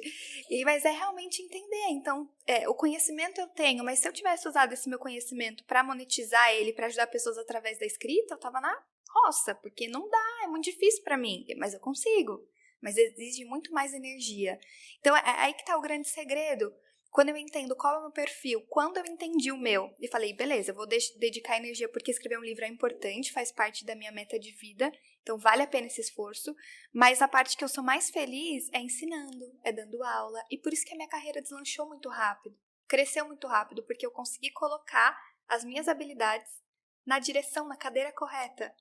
Mas é realmente entender. Então, o conhecimento eu tenho, mas se eu tivesse usado esse meu conhecimento para monetizar ele, para ajudar pessoas através da escrita, eu tava na roça, porque não dá, é muito difícil para mim. Mas eu consigo. Mas exige muito mais energia. Então, é aí que tá o grande segredo. Quando eu entendo qual é o meu perfil, quando eu entendi o meu e falei, beleza, eu vou dedicar energia porque escrever um livro é importante, faz parte da minha meta de vida, então vale a pena esse esforço, mas a parte que eu sou mais feliz é ensinando, é dando aula, e por isso que a minha carreira deslanchou muito rápido, cresceu muito rápido, porque eu consegui colocar as minhas habilidades na direção, na cadeira correta.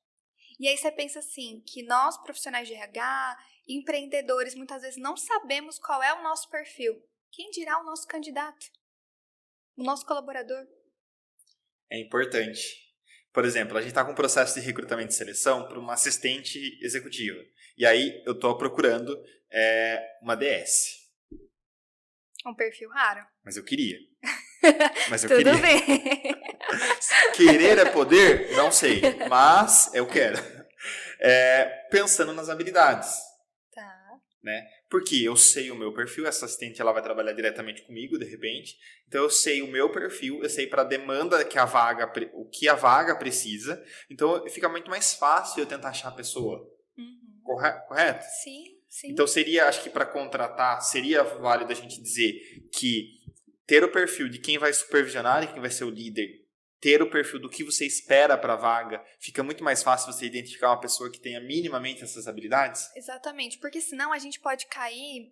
E aí você pensa assim, que nós, profissionais de RH, empreendedores, muitas vezes não sabemos qual é o nosso perfil. Quem dirá o nosso candidato? O nosso colaborador?
É importante. Por exemplo, a gente está com um processo de recrutamento e seleção para uma assistente executiva. E aí eu estou procurando uma DS.
Um perfil raro.
Mas eu queria.
Tudo bem.
Querer é poder? Não sei. Mas eu quero. Pensando nas habilidades.
Tá.
Né? Porque eu sei o meu perfil, essa assistente ela vai trabalhar diretamente comigo, de repente. Então eu sei o meu perfil, eu sei para a demanda que o que a vaga precisa. Então fica muito mais fácil eu tentar achar a pessoa.
Uhum.
Correto?
Sim.
Então seria, acho que para contratar, seria válido a gente dizer que ter o perfil de quem vai supervisionar e quem vai ser o líder, ter o perfil do que você espera para a vaga, fica muito mais fácil você identificar uma pessoa que tenha minimamente essas habilidades?
Exatamente, porque senão a gente pode cair,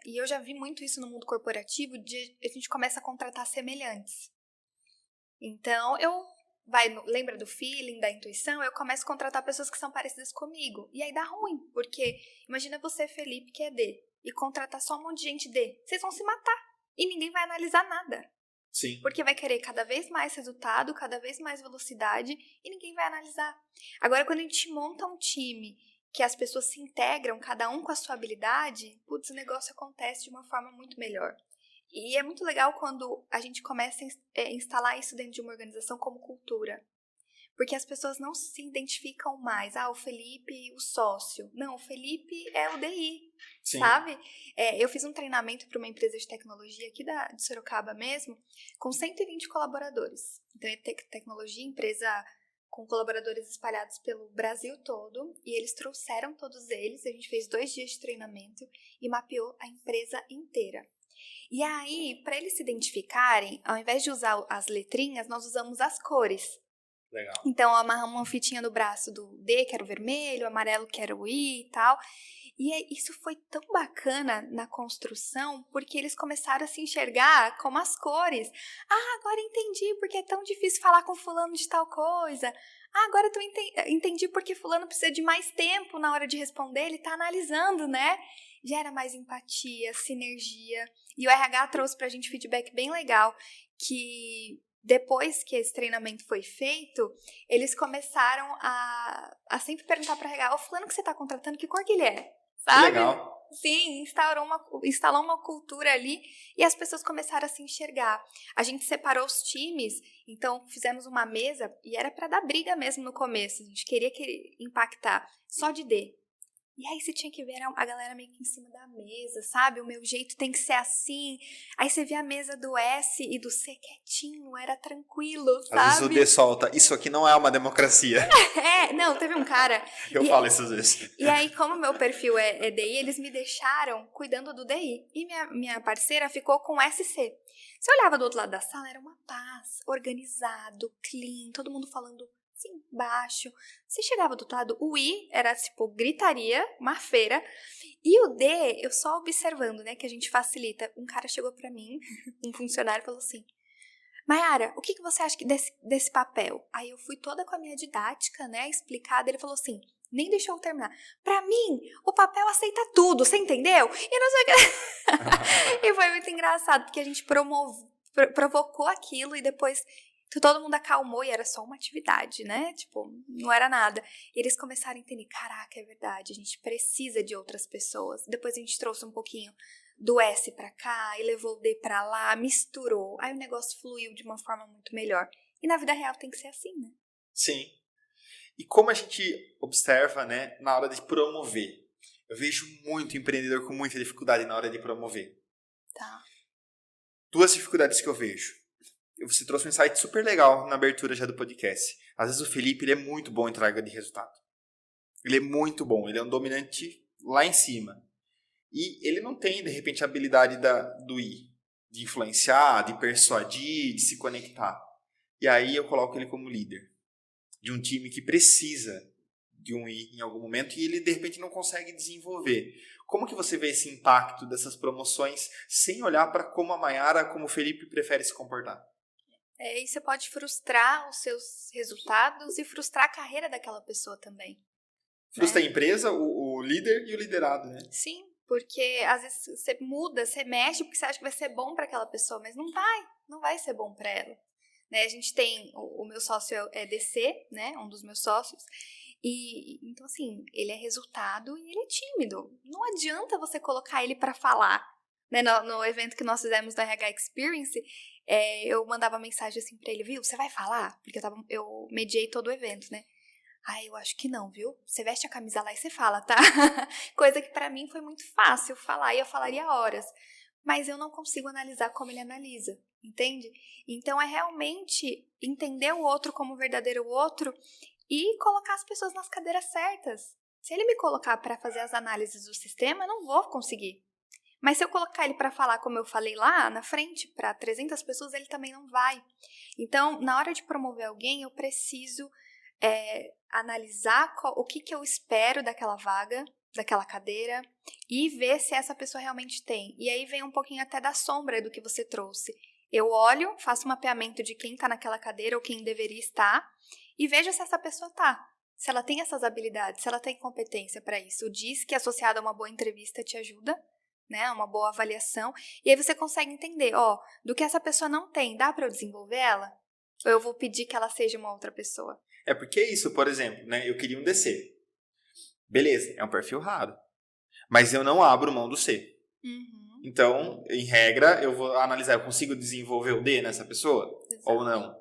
e eu já vi muito isso no mundo corporativo, a gente começa a contratar semelhantes. Então, lembra do feeling, da intuição? Eu começo a contratar pessoas que são parecidas comigo. E aí dá ruim, porque imagina você, Felipe, que é D, e contratar só um monte de gente D. Vocês vão se matar e ninguém vai analisar nada.
Sim.
Porque vai querer cada vez mais resultado, cada vez mais velocidade e ninguém vai analisar. Agora, quando a gente monta um time que as pessoas se integram, cada um com a sua habilidade, o negócio acontece de uma forma muito melhor. E é muito legal quando a gente começa a instalar isso dentro de uma organização como cultura. Porque as pessoas não se identificam mais. O Felipe, o sócio. Não, o Felipe é o DI,
Sim.
sabe? Eu fiz um treinamento para uma empresa de tecnologia aqui de Sorocaba mesmo, com 120 colaboradores. Então, é tecnologia, empresa com colaboradores espalhados pelo Brasil todo. E eles trouxeram todos eles. A gente fez 2 dias de treinamento e mapeou a empresa inteira. E aí, para eles se identificarem, ao invés de usar as letrinhas, nós usamos as cores.
Legal.
Então, amarramos uma fitinha no braço do D, que era o vermelho, o amarelo, que era o I e tal. E isso foi tão bacana na construção, porque eles começaram a se enxergar como as cores. Agora entendi porque é tão difícil falar com fulano de tal coisa. Agora tu entendi porque fulano precisa de mais tempo na hora de responder, ele tá analisando, né? Gera mais empatia, sinergia. E o RH trouxe pra gente feedback bem legal, que depois que esse treinamento foi feito, eles começaram a sempre perguntar para o RH, o fulano que você está contratando, que cor que ele é? Sabe?
Que legal.
Sim, instalou uma cultura ali e as pessoas começaram a se enxergar. A gente separou os times, então fizemos uma mesa e era para dar briga mesmo no começo. A gente queria impactar só de D. E aí você tinha que ver a galera meio que em cima da mesa, sabe? O meu jeito tem que ser assim. Aí você via a mesa do S e do C quietinho, era tranquilo, sabe?
Às vezes o D solta, isso aqui não é uma democracia.
Não, teve um cara...
Eu falo isso às vezes.
E aí, como meu perfil é DI, eles me deixaram cuidando do DI. E minha parceira ficou com SC. Você olhava do outro lado da sala, era uma paz, organizado, clean, todo mundo falando... Sim, baixo. Você chegava do outro lado, o I era tipo gritaria, uma feira. E o D, eu só observando, né, que a gente facilita. Um cara chegou pra mim, um funcionário, falou assim: Mayara, o que você acha desse papel? Aí eu fui toda com a minha didática, né, explicada. Ele falou assim, nem deixou eu terminar. Pra mim, o papel aceita tudo, você entendeu? E não sei o que. E foi muito engraçado, porque a gente provocou aquilo e depois... todo mundo acalmou e era só uma atividade, né? Tipo, não era nada. E eles começaram a entender, caraca, é verdade, a gente precisa de outras pessoas. Depois a gente trouxe um pouquinho do S pra cá e levou o D pra lá, misturou. Aí o negócio fluiu de uma forma muito melhor. E na vida real tem que ser assim, né?
Sim. E como a gente observa, né, na hora de promover? Eu vejo muito empreendedor com muita dificuldade na hora de promover.
Tá.
2 dificuldades que eu vejo. Você trouxe um insight super legal na abertura já do podcast. Às vezes o Felipe ele é muito bom em entrega de resultado. Ele é muito bom, ele é um dominante lá em cima. E ele não tem, de repente, a habilidade do I, de influenciar, de persuadir, de se conectar. E aí eu coloco ele como líder de um time que precisa de um I em algum momento e ele, de repente, não consegue desenvolver. Como que você vê esse impacto dessas promoções sem olhar para como a Mayara, como o Felipe prefere se comportar?
E você pode frustrar os seus resultados e frustrar a carreira daquela pessoa também.
Frustra a empresa, o líder e o liderado, né?
Sim, porque às vezes você muda, você mexe porque você acha que vai ser bom para aquela pessoa, mas não vai ser bom para ela. Né? A gente tem, o meu sócio é DC, né? Um dos meus sócios. E então, assim, ele é resultado e ele é tímido. Não adianta você colocar ele para falar. Né? No evento que nós fizemos da RH Experience, eu mandava mensagem assim pra ele, viu? Você vai falar? Porque eu mediei todo o evento, né? Eu acho que não, viu? Você veste a camisa lá e você fala, tá? Coisa que pra mim foi muito fácil falar e eu falaria horas. Mas eu não consigo analisar como ele analisa, entende? Então é realmente entender o outro como verdadeiro outro e colocar as pessoas nas cadeiras certas. Se ele me colocar para fazer as análises do sistema, eu não vou conseguir. Mas se eu colocar ele para falar como eu falei lá na frente, para 300 pessoas, ele também não vai. Então, na hora de promover alguém, eu preciso analisar o que eu espero daquela vaga, daquela cadeira, e ver se essa pessoa realmente tem. E aí vem um pouquinho até da sombra do que você trouxe. Eu olho, faço um mapeamento de quem está naquela cadeira ou quem deveria estar, e vejo se essa pessoa está. Se ela tem essas habilidades, se ela tem competência para isso. O DISC, associado a uma boa entrevista, te ajuda, né, uma boa avaliação, e aí você consegue entender, do que essa pessoa não tem, dá para eu desenvolver ela? Ou eu vou pedir que ela seja uma outra pessoa?
Porque isso, por exemplo, né, eu queria um DC. Beleza, é um perfil raro, mas eu não abro mão do C.
Uhum.
Então, em regra, eu vou analisar, eu consigo desenvolver o D nessa pessoa? Exato. Ou não?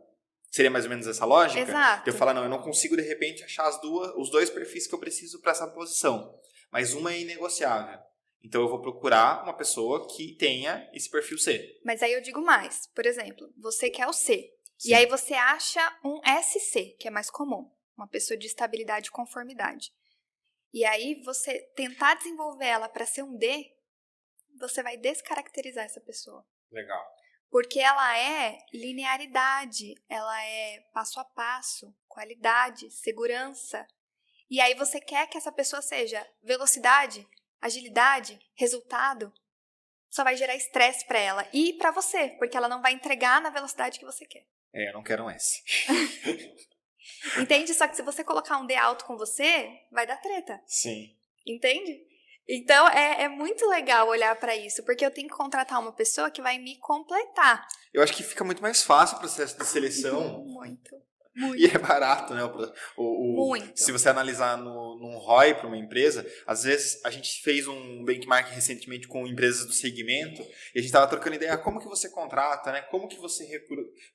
Seria mais ou menos essa lógica?
Exato.
Eu falar, não, eu não consigo, de repente, achar os 2 perfis que eu preciso para essa posição, mas uma é inegociável. Então, eu vou procurar uma pessoa que tenha esse perfil C.
Mas aí eu digo mais. Por exemplo, você quer o C. Sim. E aí você acha um SC, que é mais comum. Uma pessoa de estabilidade e conformidade. E aí você tentar desenvolver ela para ser um D, você vai descaracterizar essa pessoa.
Legal.
Porque ela é linearidade, ela é passo a passo, qualidade, segurança. E aí você quer que essa pessoa seja velocidade, agilidade, resultado, só vai gerar estresse para ela e para você, porque ela não vai entregar na velocidade que você quer.
Eu não quero um S.
Entende? Só que se você colocar um D alto com você, vai dar treta.
Sim.
Entende? Então, é muito legal olhar pra isso, porque eu tenho que contratar uma pessoa que vai me completar.
Eu acho que fica muito mais fácil o processo de seleção.
Muito.
E é barato, né?
Muito.
Se você analisar num ROI para uma empresa, às vezes a gente fez um benchmark recentemente com empresas do segmento e a gente estava trocando ideia, como que você contrata, né? Como que você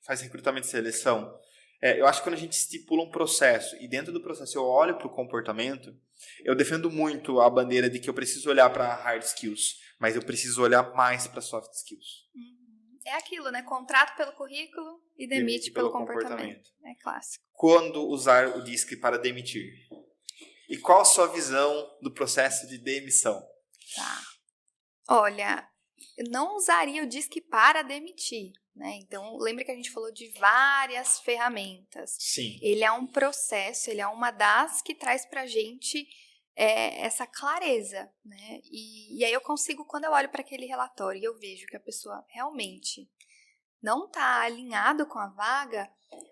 faz recrutamento e seleção? Eu acho que quando a gente estipula um processo e dentro do processo eu olho para o comportamento, eu defendo muito a bandeira de que eu preciso olhar para hard skills, mas eu preciso olhar mais para soft skills.
É aquilo, né? Contrato pelo currículo e demite pelo comportamento. É clássico.
Quando usar o DISC para demitir? E qual a sua visão do processo de demissão?
Tá. Olha, eu não usaria o DISC para demitir, né? Então, lembra que a gente falou de várias ferramentas.
Sim.
Ele é um processo, ele é uma das que traz pra gente essa clareza, né? E aí eu consigo, quando eu olho para aquele relatório e eu vejo que a pessoa realmente não está alinhado com a vaga,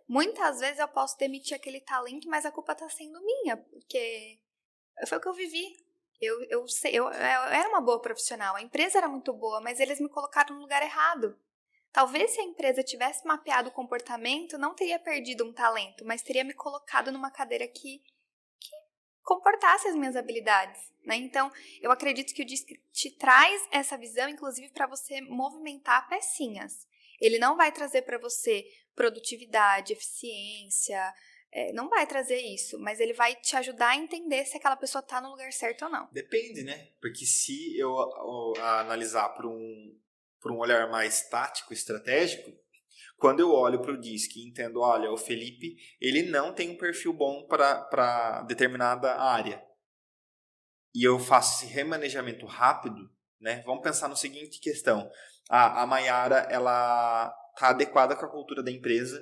muitas vezes eu posso demitir aquele talento, mas a culpa está sendo minha, porque foi o que eu vivi. Eu era uma boa profissional, a empresa era muito boa, mas eles me colocaram no lugar errado. Talvez se a empresa tivesse mapeado o comportamento, não teria perdido um talento, mas teria me colocado numa cadeira que comportasse as minhas habilidades, né? Então, eu acredito que o DISC te traz essa visão, inclusive, para você movimentar pecinhas. Ele não vai trazer para você produtividade, eficiência, não vai trazer isso, mas ele vai te ajudar a entender se aquela pessoa está no lugar certo ou não.
Depende, né? Porque se eu analisar por um olhar mais tático, estratégico, quando eu olho para o DISC e entendo, olha, o Felipe, ele não tem um perfil bom para determinada área. E eu faço esse remanejamento rápido, né? Vamos pensar no seguinte questão. A Mayara, ela está adequada com a cultura da empresa,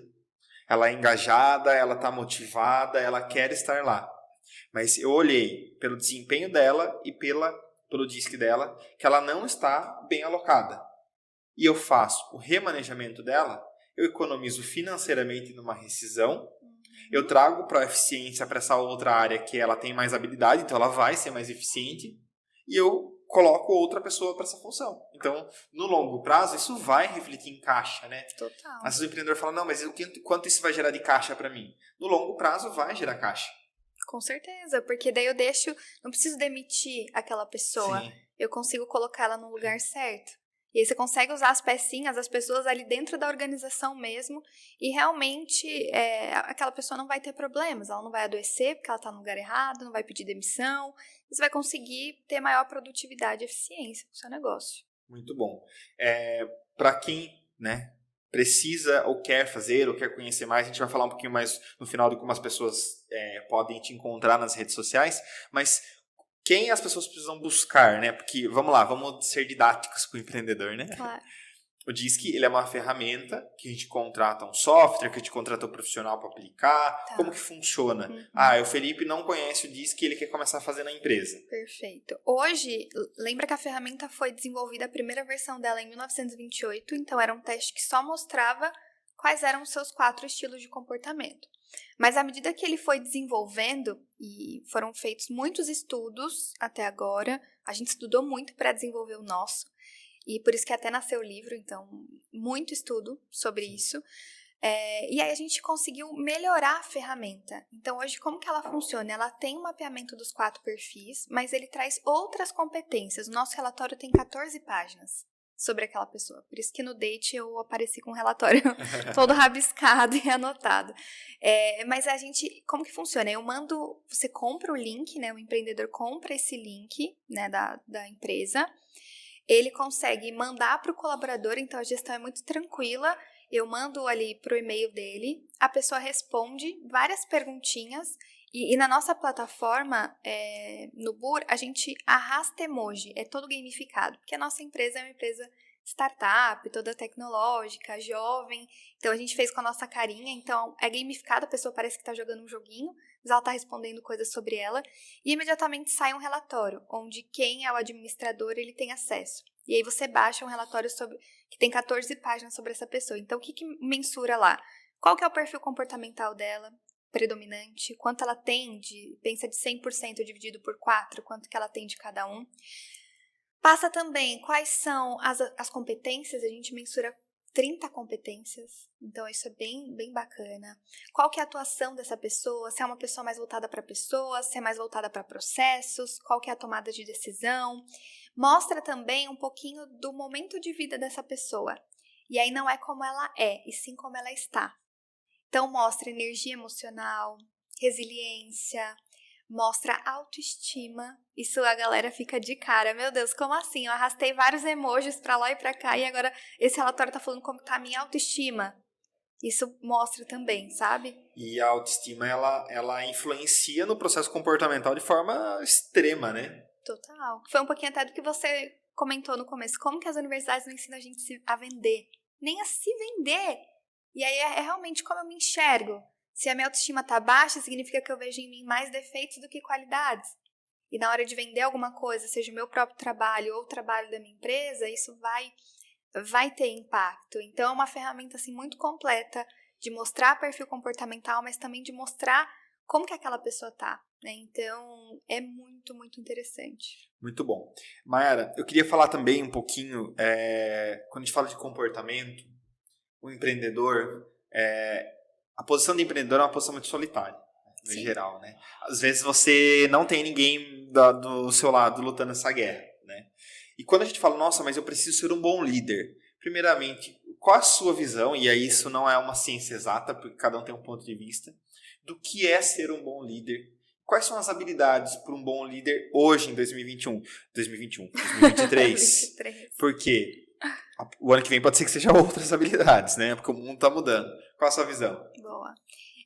ela é engajada, ela está motivada, ela quer estar lá. Mas eu olhei pelo desempenho dela e pelo DISC dela, que ela não está bem alocada. E eu faço o remanejamento dela, eu economizo financeiramente numa rescisão, eu trago para a eficiência para essa outra área que ela tem mais habilidade, então ela vai ser mais eficiente, e eu coloco outra pessoa para essa função. Então, no longo prazo, isso vai refletir em caixa, né?
Total.
Às vezes o empreendedor fala, não, mas quanto isso vai gerar de caixa para mim? No longo prazo, vai gerar caixa.
Com certeza, porque daí não preciso demitir aquela pessoa,
Sim.
Eu consigo colocar ela no lugar certo. E aí você consegue usar as pecinhas, as pessoas ali dentro da organização mesmo, e realmente aquela pessoa não vai ter problemas, ela não vai adoecer porque ela está no lugar errado, não vai pedir demissão, você vai conseguir ter maior produtividade e eficiência no seu negócio.
Muito bom. Para quem, né, precisa ou quer fazer ou quer conhecer mais, a gente vai falar um pouquinho mais no final de como as pessoas podem te encontrar nas redes sociais, mas quem as pessoas precisam buscar, né? Porque, vamos ser didáticos com o empreendedor, né?
Claro.
O DISC, ele é uma ferramenta que a gente contrata um software, que a gente contrata um profissional para aplicar. Tá. Como que funciona? O Felipe não conhece o DISC e ele quer começar a fazer na empresa.
Perfeito. Hoje, lembra que a ferramenta foi desenvolvida, a primeira versão dela em 1928, então era um teste que só mostrava quais eram os seus 4 estilos de comportamento. Mas à medida que ele foi desenvolvendo, e foram feitos muitos estudos até agora, a gente estudou muito para desenvolver o nosso, e por isso que até nasceu o livro, então, muito estudo sobre isso. E aí a gente conseguiu melhorar a ferramenta. Então, hoje, como que ela funciona? Ela tem um mapeamento dos 4 perfis, mas ele traz outras competências. O nosso relatório tem 14 páginas sobre aquela pessoa. Por isso que no date eu apareci com um relatório todo rabiscado e anotado. Mas a gente, como que funciona? Você compra o link, né? O empreendedor compra esse link, né, da empresa. Ele consegue mandar para o colaborador, então a gestão é muito tranquila. Eu mando ali para o e-mail dele, a pessoa responde várias perguntinhas e na nossa plataforma, no BUR, a gente arrasta emoji, é todo gamificado, porque a nossa empresa é uma empresa startup, toda tecnológica, jovem, então a gente fez com a nossa carinha, então é gamificado, a pessoa parece que está jogando um joguinho, mas ela está respondendo coisas sobre ela, e imediatamente sai um relatório, onde quem é o administrador, ele tem acesso. E aí você baixa um relatório que tem 14 páginas sobre essa pessoa. Então, o que mensura lá? Qual que é o perfil comportamental dela? predominante, quanto ela tem pensa de 100% dividido por 4, quanto que ela tem de cada um. Passa também quais são as competências, a gente mensura 30 competências, então isso é bem, bem bacana. Qual que é a atuação dessa pessoa, se é uma pessoa mais voltada para pessoas, se é mais voltada para processos, qual que é a tomada de decisão. Mostra também um pouquinho do momento de vida dessa pessoa. E aí não é como ela é, e sim como ela está. Então mostra energia emocional, resiliência, mostra autoestima. Isso a galera fica de cara. Meu Deus, como assim? Eu arrastei vários emojis pra lá e pra cá e agora esse relatório tá falando como tá a minha autoestima. Isso mostra também, sabe?
E a autoestima, ela influencia no processo comportamental de forma extrema, né?
Total. Foi um pouquinho até do que você comentou no começo. Como que as universidades não ensinam a gente a vender? Nem a se vender. E aí é realmente como eu me enxergo. Se a minha autoestima tá baixa, significa que eu vejo em mim mais defeitos do que qualidades. E na hora de vender alguma coisa, seja o meu próprio trabalho ou o trabalho da minha empresa, isso vai ter impacto. Então é uma ferramenta assim, muito completa de mostrar perfil comportamental, mas também de mostrar como que aquela pessoa tá. Né? Então é muito, muito interessante.
Muito bom. Mayara, eu queria falar também um pouquinho, quando a gente fala de comportamento, o empreendedor, a posição de empreendedor é uma posição muito solitária, no
Sim.
geral, né? Às vezes você não tem ninguém do seu lado lutando essa guerra, né? E quando a gente fala, nossa, mas eu preciso ser um bom líder, primeiramente, qual a sua visão, e aí isso não é uma ciência exata, porque cada um tem um ponto de vista, do que é ser um bom líder? Quais são as habilidades para um bom líder hoje, em 2023? Porque o ano que vem pode ser que seja outras habilidades, né? Porque o mundo está mudando. Qual a sua visão?
Boa.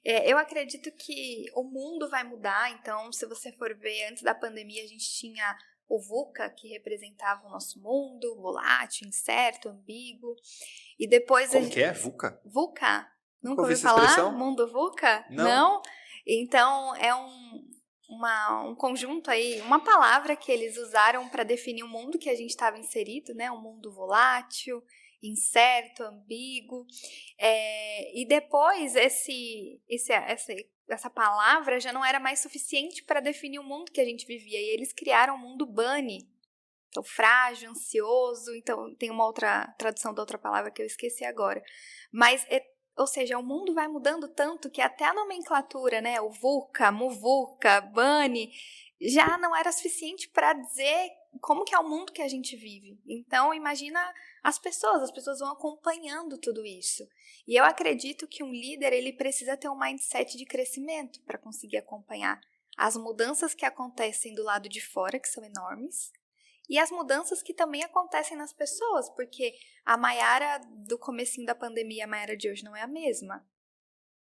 Eu acredito que o mundo vai mudar. Então, se você for ver, antes da pandemia, a gente tinha o VUCA, que representava o nosso mundo, volátil, incerto, ambíguo. E depois...
Como que é? VUCA?
VUCA? Nunca
ouvi
ouviu
essa
falar?
expressão?
Mundo VUCA?
Não?
Então, é um conjunto aí, uma palavra que eles usaram para definir o mundo que a gente estava inserido, né? Um mundo volátil, incerto, ambíguo. E depois essa palavra já não era mais suficiente para definir o mundo que a gente vivia. E eles criaram o mundo bunny. Então, frágil, ansioso. Então, tem uma outra tradução da outra palavra que eu esqueci agora. Mas ou seja, o mundo vai mudando tanto que até a nomenclatura, né, o VUCA, MUVUCA, BUNNY, já não era suficiente para dizer como que é o mundo que a gente vive. Então, imagina as pessoas vão acompanhando tudo isso. E eu acredito que um líder, ele precisa ter um mindset de crescimento para conseguir acompanhar as mudanças que acontecem do lado de fora, que são enormes, e as mudanças que também acontecem nas pessoas, porque a Mayara do comecinho da pandemia e a Mayara de hoje não é a mesma,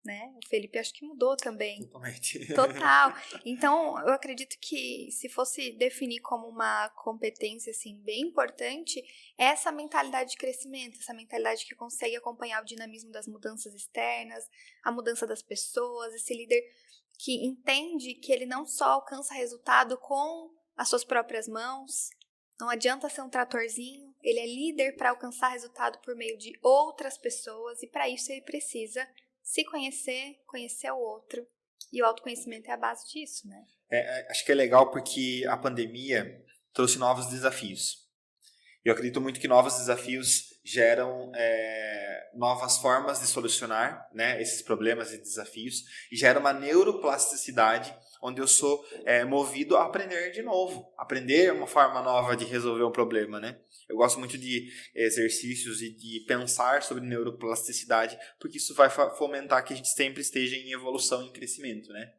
né? O Felipe acho que mudou também.
Totalmente.
Total. Então, eu acredito que se fosse definir como uma competência, assim, bem importante, é essa mentalidade de crescimento, essa mentalidade que consegue acompanhar o dinamismo das mudanças externas, a mudança das pessoas, esse líder que entende que ele não só alcança resultado com as suas próprias mãos. Não adianta ser um tratorzinho, ele é líder para alcançar resultado por meio de outras pessoas e para isso ele precisa se conhecer, conhecer o outro. E o autoconhecimento é a base disso, né?
Acho que é legal porque a pandemia trouxe novos desafios. Eu acredito muito que novos desafios geram novas formas de solucionar, né, esses problemas e desafios e gera uma neuroplasticidade onde eu sou movido a aprender de novo, aprender uma forma nova de resolver um problema, né? Eu gosto muito de exercícios e de pensar sobre neuroplasticidade, porque isso vai fomentar que a gente sempre esteja em evolução e em crescimento, né?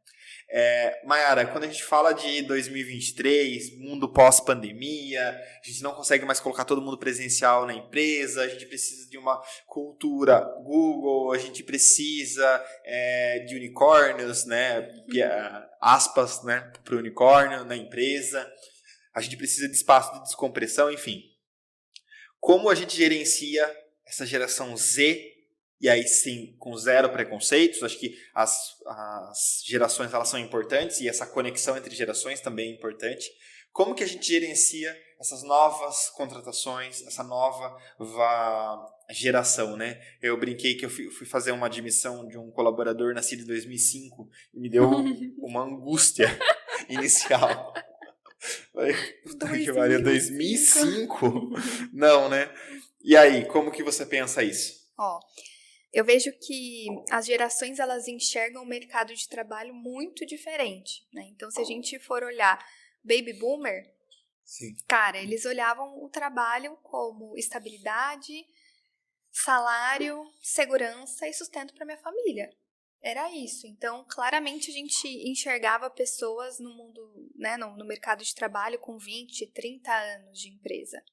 Mayara, quando a gente fala de 2023, mundo pós-pandemia, a gente não consegue mais colocar todo mundo presencial na empresa, a gente precisa de uma cultura Google, a gente precisa de unicórnios, né, aspas, né, para o unicórnio na empresa, a gente precisa de espaço de descompressão, enfim. Como a gente gerencia essa geração Z? E aí sim, com zero preconceitos, acho que as gerações elas são importantes e essa conexão entre gerações também é importante. Como que a gente gerencia essas novas contratações, essa nova geração, né? Eu brinquei que eu fui fazer uma admissão de um colaborador nascido em 2005 e me deu uma angústia inicial. Falei, puta que pariu, 2005? Não, né? E aí, como que você pensa isso?
Eu vejo que as gerações, elas enxergam o mercado de trabalho muito diferente, né? Então, se a gente for olhar Baby Boomer,
sim,
cara, eles olhavam o trabalho como estabilidade, salário, segurança e sustento para minha família. Era isso. Então, claramente a gente enxergava pessoas no mundo, né, no mercado de trabalho com 20, 30 anos de empresa,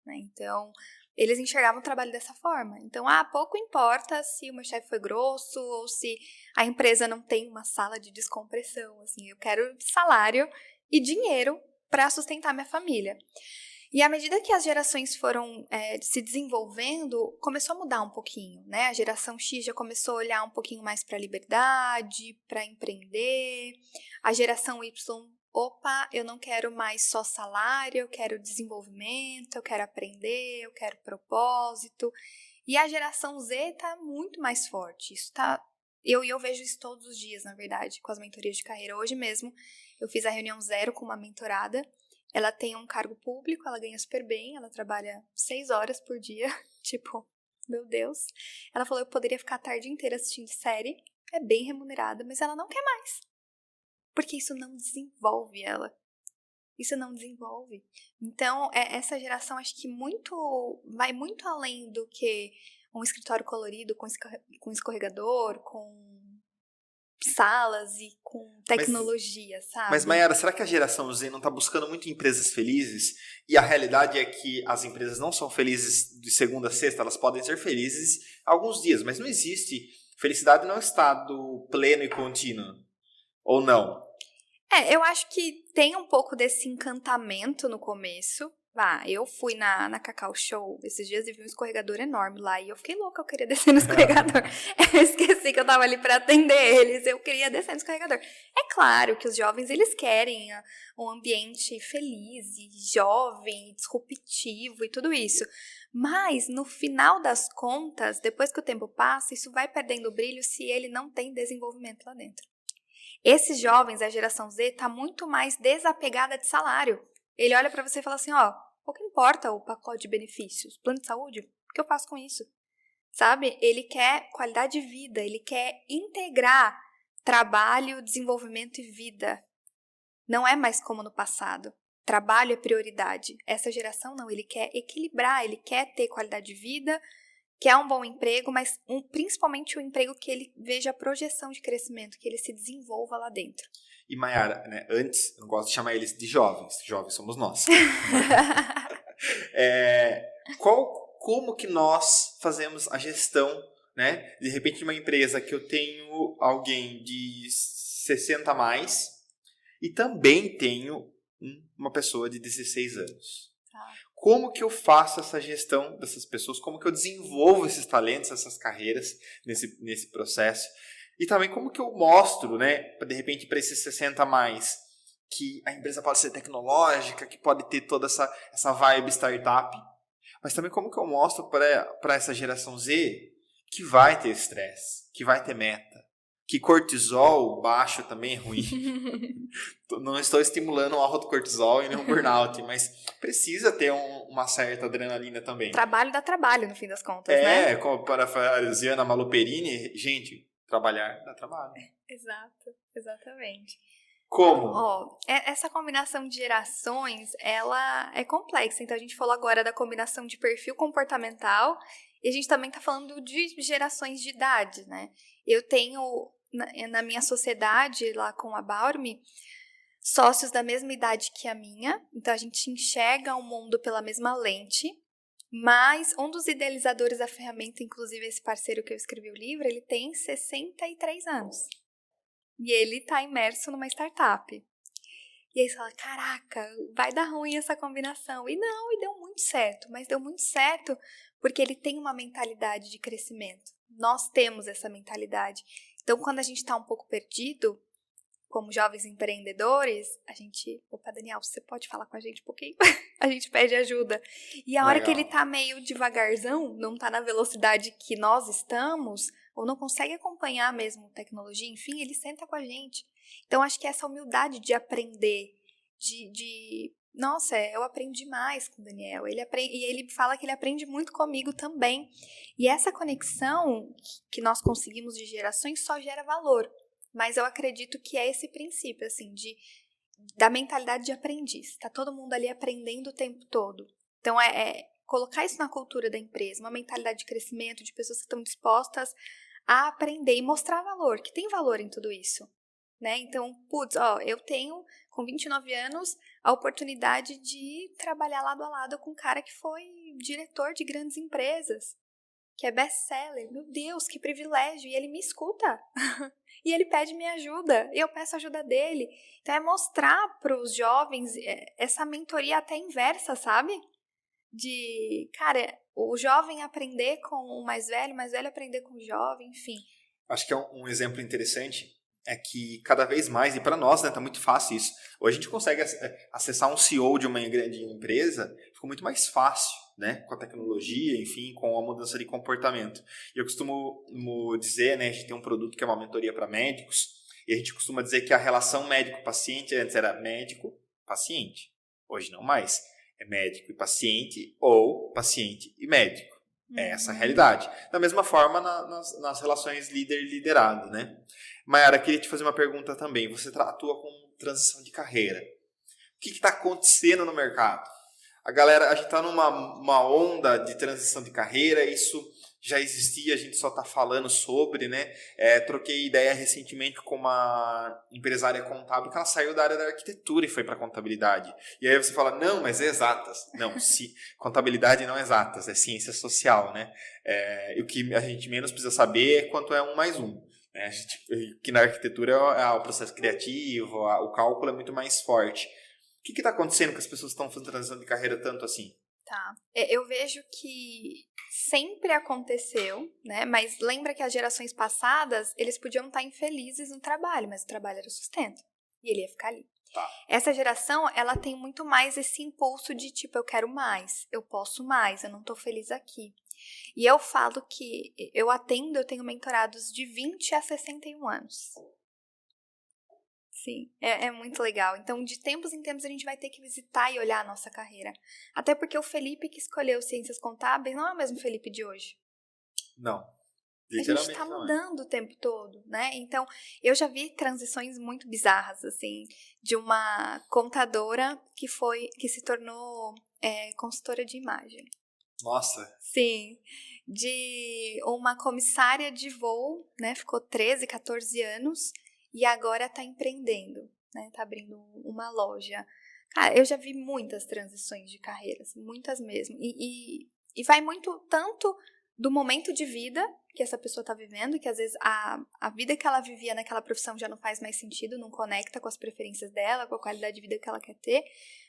né? Então, eles enxergavam o trabalho dessa forma. Então, pouco importa se o meu chefe foi grosso ou se a empresa não tem uma sala de descompressão. Assim, eu quero salário e dinheiro para sustentar minha família. E à medida que as gerações foram se desenvolvendo, começou a mudar um pouquinho, né? A geração X já começou a olhar um pouquinho mais para a liberdade, para empreender. A geração Y, eu não quero mais só salário, eu quero desenvolvimento, eu quero aprender, eu quero propósito. E a geração Z está muito mais forte. Eu vejo isso todos os dias, na verdade, com as mentorias de carreira. Hoje mesmo, eu fiz a reunião 0 com uma mentorada. Ela tem um cargo público, ela ganha super bem, ela trabalha 6 horas por dia, tipo, meu Deus. Ela falou, eu poderia ficar a tarde inteira assistindo série, é bem remunerada, mas ela não quer mais. Porque isso não desenvolve ela. Isso não desenvolve. Então, essa geração acho que vai muito além do que um escritório colorido com escorregador, com salas e com tecnologia, sabe?
Mas, Mayara, será que a geração Z não está buscando muito empresas felizes? E a realidade é que as empresas não são felizes de segunda a sexta, elas podem ser felizes alguns dias, mas não existe felicidade num estado pleno e contínuo. Ou não?
Eu acho que tem um pouco desse encantamento no começo. Eu fui na Cacau Show esses dias e vi um escorregador enorme lá. E eu fiquei louca, eu queria descer no escorregador. Eu esqueci que eu tava ali pra atender eles. Eu queria descer no escorregador. É claro que os jovens, eles querem um ambiente feliz e jovem, disruptivo e tudo isso. Mas, no final das contas, depois que o tempo passa, isso vai perdendo o brilho se ele não tem desenvolvimento lá dentro. Esses jovens, a geração Z, está muito mais desapegada de salário. Ele olha para você e fala assim, pouco importa o pacote de benefícios, plano de saúde, o que eu faço com isso? Sabe? Ele quer qualidade de vida, ele quer integrar trabalho, desenvolvimento e vida. Não é mais como no passado. Trabalho é prioridade. Essa geração não, ele quer equilibrar, ele quer ter qualidade de vida, quer um bom emprego, mas principalmente um emprego que ele veja a projeção de crescimento, que ele se desenvolva lá dentro.
E Mayara, né, antes, eu não gosto de chamar eles de jovens somos nós. Como que nós fazemos a gestão, né? De repente, uma empresa que eu tenho alguém de 60 a mais e também tenho uma pessoa de 16 anos. Como que eu faço essa gestão dessas pessoas? Como que eu desenvolvo esses talentos, essas carreiras nesse processo? E também como que eu mostro, né, de repente, para esses 60 a mais, que a empresa pode ser tecnológica, que pode ter toda essa vibe startup. Mas também como que eu mostro para essa geração Z que vai ter estresse, que vai ter meta, que cortisol baixo também é ruim. Não estou estimulando o alto cortisol e nem um burnout, mas precisa ter uma certa adrenalina também.
Trabalho dá trabalho, no fim das contas, né?
Como parafraseando a Maluperini, gente, trabalhar dá trabalho.
Exato, exatamente.
Como?
Essa combinação de gerações, ela é complexa. Então, a gente falou agora da combinação de perfil comportamental e a gente também está falando de gerações de idade, né? Eu tenho, na minha sociedade, lá com a Baurme, sócios da mesma idade que a minha. Então, a gente enxerga o mundo pela mesma lente. Mas um dos idealizadores da ferramenta, inclusive esse parceiro que eu escrevi o livro, ele tem 63 anos. E ele está imerso numa startup. E aí você fala, caraca, vai dar ruim essa combinação. E deu muito certo. Mas deu muito certo porque ele tem uma mentalidade de crescimento. Nós temos essa mentalidade. Então, quando a gente está um pouco perdido, como jovens empreendedores, a gente... Opa, Daniel, você pode falar com a gente um pouquinho? A gente pede ajuda. E a hora que ele tá meio devagarzão, não tá na velocidade que nós estamos, ou não consegue acompanhar mesmo tecnologia, enfim, ele senta com a gente. Então, acho que essa humildade de aprender, nossa, eu aprendi mais com o Daniel. E ele fala que ele aprende muito comigo também. E essa conexão que nós conseguimos de gerações só gera valor. Mas eu acredito que é esse princípio, assim, da mentalidade de aprendiz. Tá todo mundo ali aprendendo o tempo todo. Então, colocar isso na cultura da empresa, uma mentalidade de crescimento, de pessoas que estão dispostas a aprender e mostrar valor, que tem valor em tudo isso. Né? Então, eu tenho, com 29 anos, a oportunidade de trabalhar lado a lado com um cara que foi diretor de grandes empresas, que é best-seller. Meu Deus, que privilégio! E ele me escuta. E ele pede minha ajuda. E eu peço a ajuda dele. Então, é mostrar para os jovens essa mentoria até inversa, sabe? Cara, o jovem aprender com o mais velho aprender com o jovem, enfim.
Acho que é um exemplo interessante. É que cada vez mais, e para nós, né, tá muito fácil isso. Hoje a gente consegue acessar um CEO de uma grande empresa, ficou muito mais fácil, né, com a tecnologia, enfim, com a mudança de comportamento. E eu costumo dizer, né, a gente tem um produto que é uma mentoria para médicos, e a gente costuma dizer que a relação médico-paciente antes era médico-paciente. Hoje não mais. É médico e paciente ou paciente e médico. É essa a realidade. Da mesma forma nas relações líder-liderado, né? Mayara, queria te fazer uma pergunta também. Você atua com transição de carreira. O que está acontecendo no mercado? A gente está numa onda de transição de carreira, isso já existia, a gente só está falando sobre, né? Troquei ideia recentemente com uma empresária contábil que ela saiu da área da arquitetura e foi para contabilidade. E aí você fala, não, mas é exatas. Não, contabilidade não é exatas, é ciência social, né? E o que a gente menos precisa saber é quanto é 1 mais 1. Né? Que na arquitetura o processo criativo, o cálculo é muito mais forte. O que está acontecendo que as pessoas estão fazendo transição de carreira tanto assim?
Tá. Eu vejo que sempre aconteceu, né? Mas lembra que as gerações passadas, eles podiam estar infelizes no trabalho, mas o trabalho era o sustento. E ele ia ficar ali.
Tá.
Essa geração, ela tem muito mais esse impulso de tipo, eu quero mais, eu posso mais, eu não tô feliz aqui. E eu falo que eu tenho mentorados de 20 a 61 anos. Sim, é muito legal. Então, de tempos em tempos, a gente vai ter que visitar e olhar a nossa carreira. Até porque o Felipe que escolheu Ciências Contábeis não é o mesmo Felipe de hoje.
Não.
A gente está mudando o tempo todo, né? Então, eu já vi transições muito bizarras, assim, de uma contadora que se tornou consultora de imagem.
Nossa.
Sim. De uma comissária de voo, né? Ficou 13, 14 anos. E agora está empreendendo, né? Tá abrindo uma loja. Cara, eu já vi muitas transições de carreiras, muitas mesmo. E vai muito tanto do momento de vida que essa pessoa está vivendo, que às vezes a vida que ela vivia naquela profissão já não faz mais sentido, não conecta com as preferências dela, com a qualidade de vida que ela quer ter.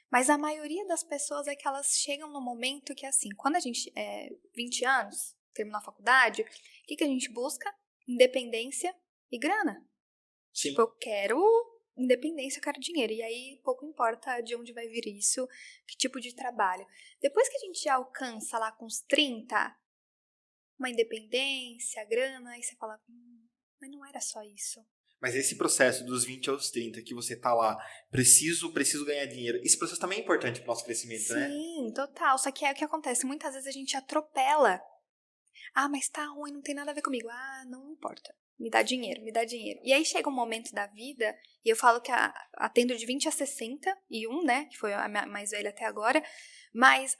Mas a maioria das pessoas é que elas chegam no momento que, assim, quando a gente 20 anos, terminou a faculdade, o que a gente busca? Independência e grana.
Sim.
Tipo, eu quero independência, eu quero dinheiro. E aí, pouco importa de onde vai vir isso, que tipo de trabalho. Depois que a gente já alcança lá com os 30, uma independência, grana, aí você fala, mas não era só isso.
Mas esse processo dos 20 aos 30, que você tá lá, preciso ganhar dinheiro, esse processo também é importante pro nosso crescimento,
Sim,
né?
Sim, total. Só que o que acontece? Muitas vezes a gente atropela. Ah, mas tá ruim, não tem nada a ver comigo. Ah, não importa. Me dá dinheiro, me dá dinheiro. E aí chega um momento da vida, e eu falo que atendo de 20 a 61, né? Que foi a mais velha até agora. Mas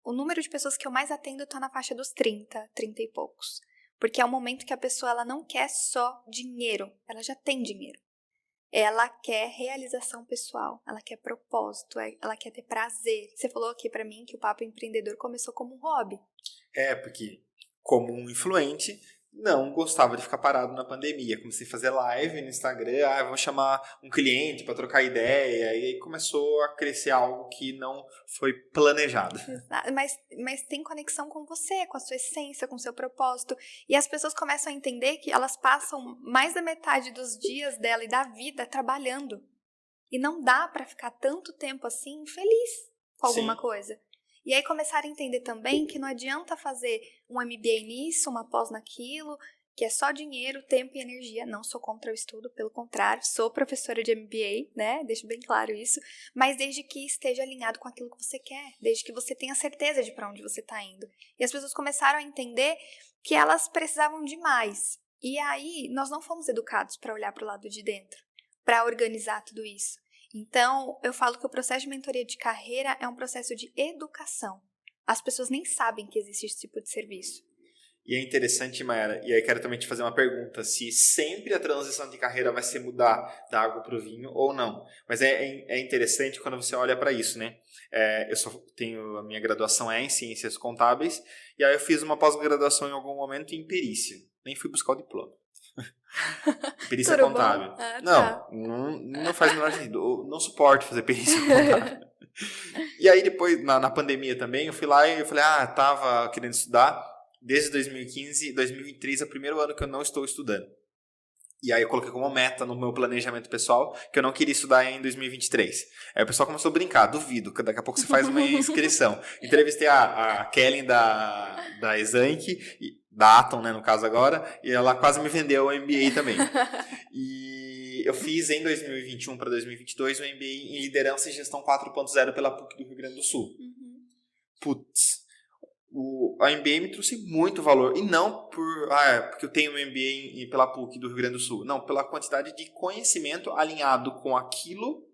o número de pessoas que eu mais atendo tá na faixa dos 30 e poucos. Porque é um momento que a pessoa ela não quer só dinheiro. Ela já tem dinheiro. Ela quer realização pessoal. Ela quer propósito. Ela quer ter prazer. Você falou aqui pra mim que o Papo Empreendedor começou como um hobby.
Porque como um influente, não gostava de ficar parado na pandemia. Comecei a fazer live no Instagram, vou chamar um cliente para trocar ideia, e aí começou a crescer algo que não foi planejado.
Exato. Mas tem conexão com você, com a sua essência, com o seu propósito. E as pessoas começam a entender que elas passam mais da metade dos dias dela e da vida trabalhando. E não dá para ficar tanto tempo assim feliz com alguma coisa. E aí começaram a entender também que não adianta fazer um MBA nisso, uma pós naquilo, que é só dinheiro, tempo e energia. Não sou contra o estudo, pelo contrário, sou professora de MBA, né? Deixo bem claro isso. Mas desde que esteja alinhado com aquilo que você quer, desde que você tenha certeza de para onde você está indo. E as pessoas começaram a entender que elas precisavam de mais. E aí nós não fomos educados para olhar para o lado de dentro, para organizar tudo isso. Então, eu falo que o processo de mentoria de carreira é um processo de educação. As pessoas nem sabem que existe esse tipo de serviço.
E é interessante, Mayara, e aí quero também te fazer uma pergunta, se sempre a transição de carreira vai ser mudar da água para o vinho ou não. Mas é interessante quando você olha para isso, né? Eu só tenho, a minha graduação é em Ciências Contábeis, e aí eu fiz uma pós-graduação em algum momento em Perícia. Nem fui buscar o diploma. Perícia contábil.
Tá.
Não faz o menor sentido. Eu não suporto fazer perícia contábil. E aí depois, na pandemia também, eu fui lá e eu falei, tava querendo estudar. Desde 2015, 2023 é o primeiro ano que eu não estou estudando. E aí eu coloquei como meta no meu planejamento pessoal que eu não queria estudar em 2023. Aí o pessoal começou a brincar, duvido, que daqui a pouco você faz uma inscrição. Entrevistei a Kellen da Exanc, da Atom, né, no caso agora, e ela quase me vendeu o MBA também. E eu fiz em 2021 para 2022 o MBA em Liderança e Gestão 4.0 pela PUC do Rio Grande do Sul. Putz. A MBA me trouxe muito valor. E não porque eu tenho um MBA pela PUC do Rio Grande do Sul. Não, pela quantidade de conhecimento alinhado com aquilo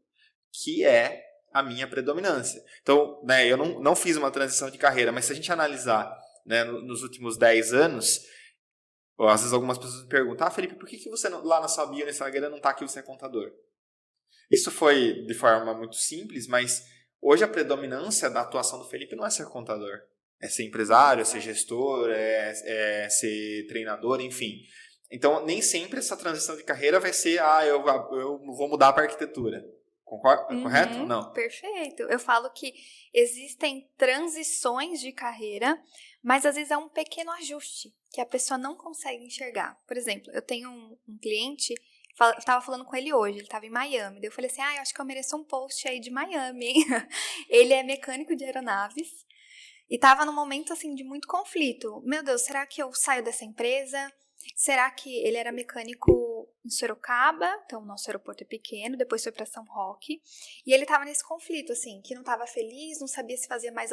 que é a minha predominância. Então, né, eu não fiz uma transição de carreira, mas se a gente analisar, né, nos últimos 10 anos, às vezes algumas pessoas me perguntam, Felipe, por que você lá na sua bio, no Instagram, não está aqui, você é contador? Isso foi de forma muito simples, mas hoje a predominância da atuação do Felipe não é ser contador. É ser empresário, é ser gestor, é ser treinador, enfim. Então, nem sempre essa transição de carreira vai ser, eu vou mudar para arquitetura. Correto? Não.
Perfeito. Eu falo que existem transições de carreira, mas às vezes é um pequeno ajuste que a pessoa não consegue enxergar. Por exemplo, eu tenho um cliente, estava falando com ele hoje, ele estava em Miami. Daí eu falei assim, eu acho que eu mereço um post aí de Miami, hein? Ele é mecânico de aeronaves. E tava num momento, assim, de muito conflito. Meu Deus, será que eu saio dessa empresa? Será que ele era mecânico em Sorocaba? Então, o nosso aeroporto é pequeno. Depois foi para São Roque. E ele tava nesse conflito, assim, que não tava feliz, não sabia se fazia mais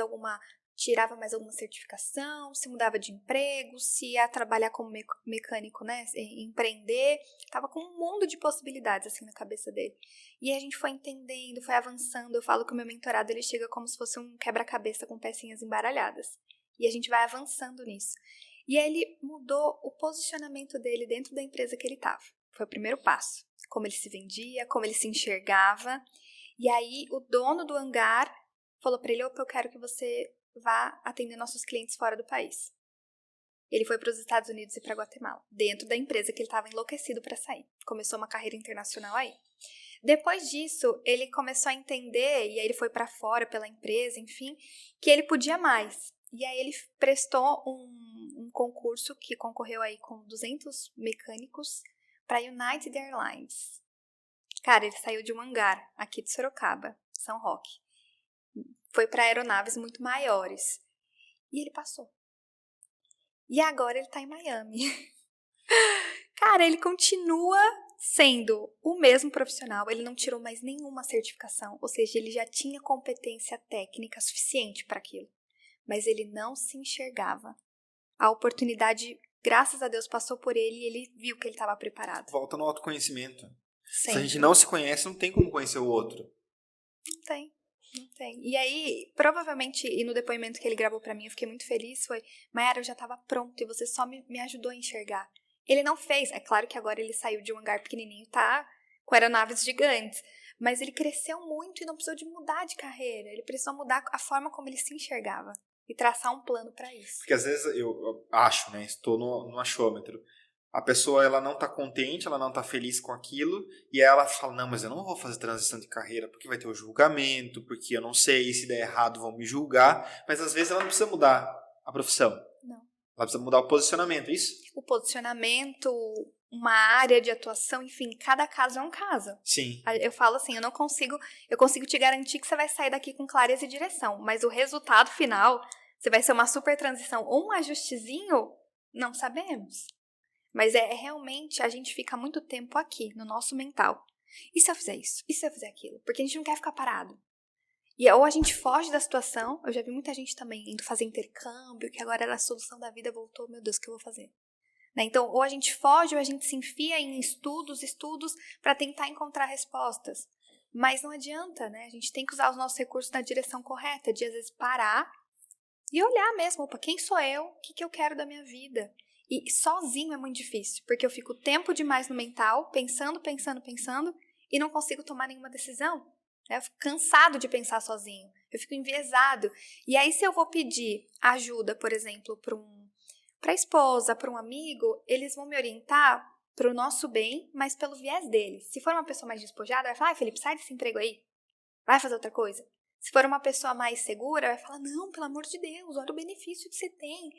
tirava mais alguma certificação, se mudava de emprego, se ia trabalhar como mecânico, né, empreender. Tava com um mundo de possibilidades, assim, na cabeça dele. E a gente foi entendendo, foi avançando. Eu falo que o meu mentorado, ele chega como se fosse um quebra-cabeça com pecinhas embaralhadas. E a gente vai avançando nisso. E aí ele mudou o posicionamento dele dentro da empresa que ele estava. Foi o primeiro passo. Como ele se vendia, como ele se enxergava. E aí o dono do hangar falou para ele, eu quero que você vá atender nossos clientes fora do país. Ele foi para os Estados Unidos e para Guatemala, dentro da empresa que ele estava enlouquecido para sair. Começou uma carreira internacional aí. Depois disso, ele começou a entender, e aí ele foi para fora pela empresa, enfim, que ele podia mais. E aí ele prestou um concurso que concorreu aí com 200 mecânicos para a United Airlines. Cara, ele saiu de um hangar aqui de Sorocaba, São Roque. Foi para aeronaves muito maiores. E ele passou. E agora ele tá em Miami. Cara, ele continua sendo o mesmo profissional. Ele não tirou mais nenhuma certificação. Ou seja, ele já tinha competência técnica suficiente para aquilo. Mas ele não se enxergava. A oportunidade, graças a Deus, passou por ele e ele viu que ele estava preparado.
Volta no autoconhecimento.
Sempre.
Se a gente não se conhece, não tem como conhecer o outro.
Não tem. E aí, provavelmente, e no depoimento que ele gravou pra mim, eu fiquei muito feliz, foi, Mayara, eu já tava pronto e você só me ajudou a enxergar. Ele não fez, é claro que agora ele saiu de um hangar pequenininho, tá com aeronaves gigantes, mas ele cresceu muito e não precisou de mudar de carreira, ele precisou mudar a forma como ele se enxergava. e traçar um plano para isso.
Porque às vezes eu acho, né? Estou no achômetro. A pessoa, ela não está contente, ela não está feliz com aquilo, e aí ela fala, não, mas eu não vou fazer transição de carreira, porque vai ter o julgamento, porque eu não sei, se der errado vão me julgar, mas às vezes ela não precisa mudar a profissão.
Não.
Ela precisa mudar o posicionamento, é isso?
O posicionamento, uma área de atuação, enfim, cada caso é um caso.
Sim.
Eu falo assim, eu consigo te garantir que você vai sair daqui com clareza e direção, mas o resultado final, se vai ser uma super transição ou um ajustezinho, não sabemos. Mas realmente, a gente fica muito tempo aqui, no nosso mental. E se eu fizer isso? E se eu fizer aquilo? Porque a gente não quer ficar parado. E ou a gente foge da situação, eu já vi muita gente também indo fazer intercâmbio, que agora era a solução da vida, voltou, meu Deus, o que eu vou fazer? Né? Então, ou a gente foge, ou a gente se enfia em estudos para tentar encontrar respostas. Mas não adianta, né? A gente tem que usar os nossos recursos na direção correta, de às vezes parar e olhar mesmo, opa, quem sou eu? O que eu quero da minha vida? E sozinho é muito difícil, porque eu fico tempo demais no mental, pensando, e não consigo tomar nenhuma decisão. Eu fico cansado de pensar sozinho, eu fico enviesado. E aí, se eu vou pedir ajuda, por exemplo, para a esposa, para um amigo, eles vão me orientar para o nosso bem, mas pelo viés deles. Se for uma pessoa mais despojada, vai falar, Felipe, sai desse emprego aí, vai fazer outra coisa. Se for uma pessoa mais segura, vai falar, não, pelo amor de Deus, olha o benefício que você tem.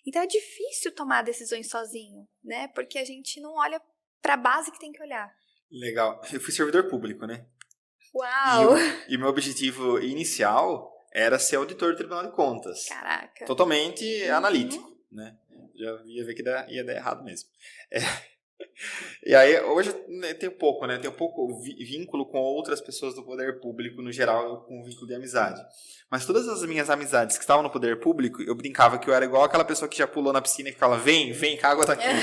Então é difícil tomar decisões sozinho, né? Porque a gente não olha para a base que tem que olhar.
Legal. Eu fui servidor público, né?
Uau!
E o meu objetivo inicial era ser auditor do Tribunal de Contas.
Caraca.
Totalmente analítico, né? Já ia ver que ia dar errado mesmo. E aí, hoje eu tenho pouco, né? Tenho pouco vínculo com outras pessoas do poder público, no geral, com vínculo de amizade. Mas todas as minhas amizades que estavam no poder público, eu brincava que eu era igual aquela pessoa que já pulou na piscina e ficava, vem, que a água tá quente.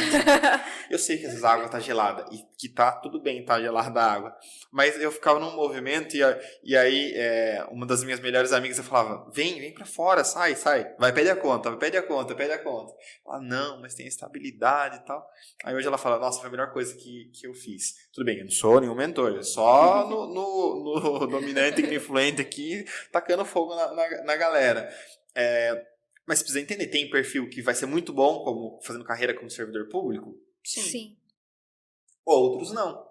Eu sei que essa água tá gelada e que tá tudo bem, tá gelada a água. Mas eu ficava num movimento e aí uma das minhas melhores amigas eu falava, vem pra fora, sai, vai, pede a conta. Ela, não, mas tem estabilidade e tal. Aí hoje ela fala, nossa, foi a melhor coisa que eu fiz. Tudo bem, eu não sou nenhum mentor, eu só no dominante e influente aqui, tacando fogo na galera. Mas você precisa entender, tem perfil que vai ser muito bom como fazendo carreira como servidor público? Sim. Outros não.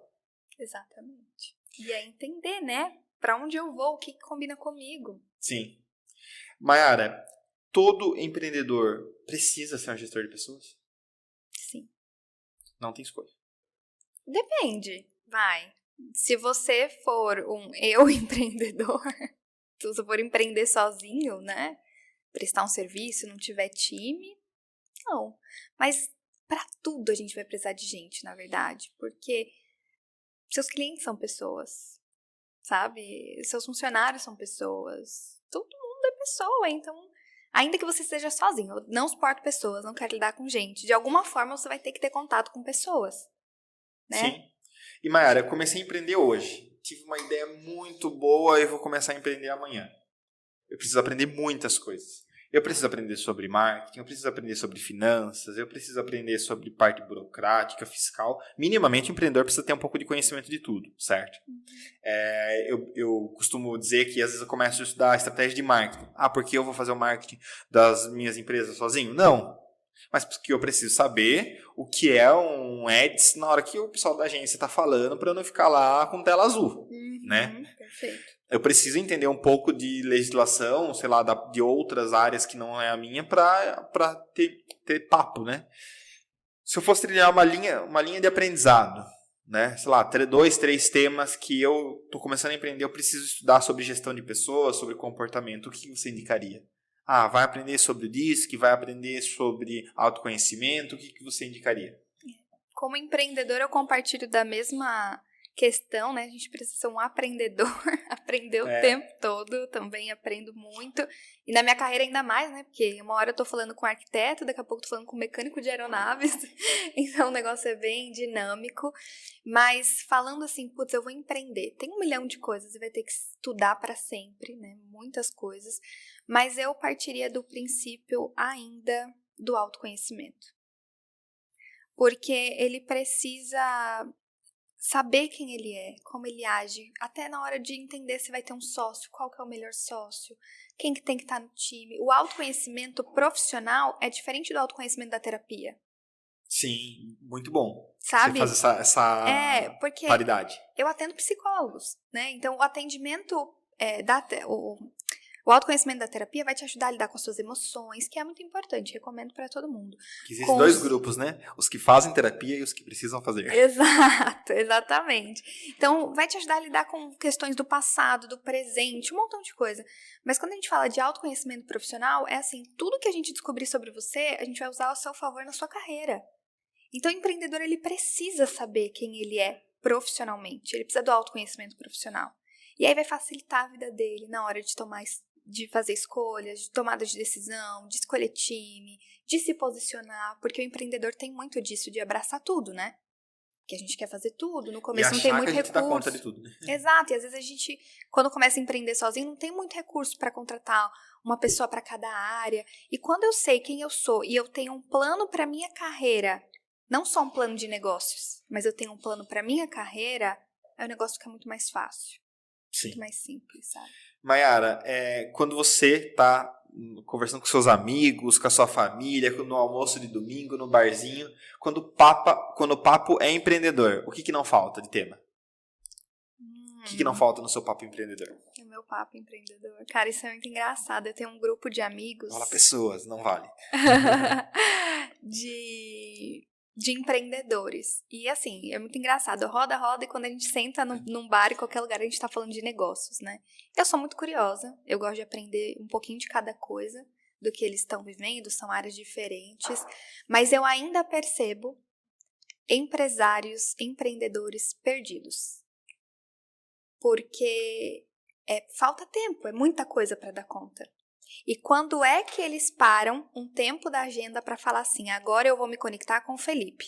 Exatamente. E é entender, né? Pra onde eu vou, o que combina comigo.
Sim. Mayara, todo empreendedor precisa ser um gestor de pessoas?
Sim.
Não tem escolha.
Depende, vai. Se você for um eu empreendedor, se você for empreender sozinho, né? Prestar um serviço, não tiver time, não. Mas para tudo a gente vai precisar de gente, na verdade. Porque seus clientes são pessoas, sabe? Seus funcionários são pessoas. Todo mundo é pessoa, então... Ainda que você esteja sozinho, eu não suporto pessoas, não quero lidar com gente. De alguma forma, você vai ter que ter contato com pessoas, né?
Sim. E, Mayara, eu comecei a empreender hoje. Tive uma ideia muito boa e vou começar a empreender amanhã. Eu preciso aprender muitas coisas. Eu preciso aprender sobre marketing, eu preciso aprender sobre finanças, eu preciso aprender sobre parte burocrática, fiscal. Minimamente, o empreendedor precisa ter um pouco de conhecimento de tudo, certo? Eu costumo dizer que às vezes eu começo a estudar estratégia de marketing. Porque eu vou fazer o marketing das minhas empresas sozinho? Não. Mas porque eu preciso saber o que é um ads na hora que o pessoal da agência está falando para eu não ficar lá com tela azul, né?
Perfeito.
Eu preciso entender um pouco de legislação, sei lá, de outras áreas que não é a minha para ter papo, né? Se eu fosse trilhar uma linha de aprendizado, né? Sei lá, 2, 3 temas que eu tô começando a empreender, eu preciso estudar sobre gestão de pessoas, sobre comportamento, o que você indicaria? Vai aprender sobre o DISC, vai aprender sobre autoconhecimento, o que você indicaria?
Como empreendedor, eu compartilho da mesma questão, né? A gente precisa ser um aprendedor, aprender o tempo todo, eu também aprendo muito. E na minha carreira ainda mais, né? Porque uma hora eu tô falando com arquiteto, daqui a pouco eu tô falando com mecânico de aeronaves, então o negócio é bem dinâmico. Mas falando assim, putz, eu vou empreender, tem 1 milhão de coisas e vai ter que estudar para sempre, né? Muitas coisas. Mas eu partiria do princípio ainda do autoconhecimento. Porque ele precisa saber quem ele é, como ele age, até na hora de entender se vai ter um sócio, qual que é o melhor sócio, quem que tem que estar no time. O autoconhecimento profissional é diferente do autoconhecimento da terapia.
Sim, muito bom.
Sabe?
Você faz essa
porque
paridade.
eu atendo psicólogos, né? Então, o atendimento, o autoconhecimento da terapia vai te ajudar a lidar com as suas emoções, que é muito importante, recomendo para todo mundo.
Que existem dois grupos, né? Os que fazem terapia e os que precisam fazer.
Exato, exatamente. Então, vai te ajudar a lidar com questões do passado, do presente, um montão de coisa. Mas quando a gente fala de autoconhecimento profissional, é assim, tudo que a gente descobrir sobre você, a gente vai usar ao seu favor na sua carreira. Então, o empreendedor, ele precisa saber quem ele é profissionalmente. Ele precisa do autoconhecimento profissional. E aí vai facilitar a vida dele na hora de fazer escolhas, de tomada de decisão, de escolher time, de se posicionar. Porque o empreendedor tem muito disso, de abraçar tudo, né? Que a gente quer fazer tudo. No começo não tem muito recurso.
E achar que a gente dá conta de tudo, né?
Exato. E às vezes a gente, quando começa a empreender sozinho, não tem muito recurso para contratar uma pessoa para cada área. E quando eu sei quem eu sou e eu tenho um plano para minha carreira, não só um plano de negócios, mas eu tenho um plano para minha carreira, aí o negócio fica muito mais fácil.
Sim.
Muito mais simples, sabe?
Mayara, quando você está conversando com seus amigos, com a sua família, no almoço de domingo, no barzinho, quando o papo é empreendedor, o que não falta de tema? O que não falta no seu papo empreendedor?
No meu papo empreendedor. Cara, isso é muito engraçado. Eu tenho um grupo de amigos.
Fala pessoas, não vale.
de empreendedores. E assim, é muito engraçado. Roda, e quando a gente senta num bar, em qualquer lugar, a gente tá falando de negócios, né? Eu sou muito curiosa. Eu gosto de aprender um pouquinho de cada coisa do que eles estão vivendo. São áreas diferentes. Mas eu ainda percebo empreendedores perdidos. Porque falta tempo, é muita coisa para dar conta. E quando é que eles param um tempo da agenda para falar assim, agora eu vou me conectar com o Felipe.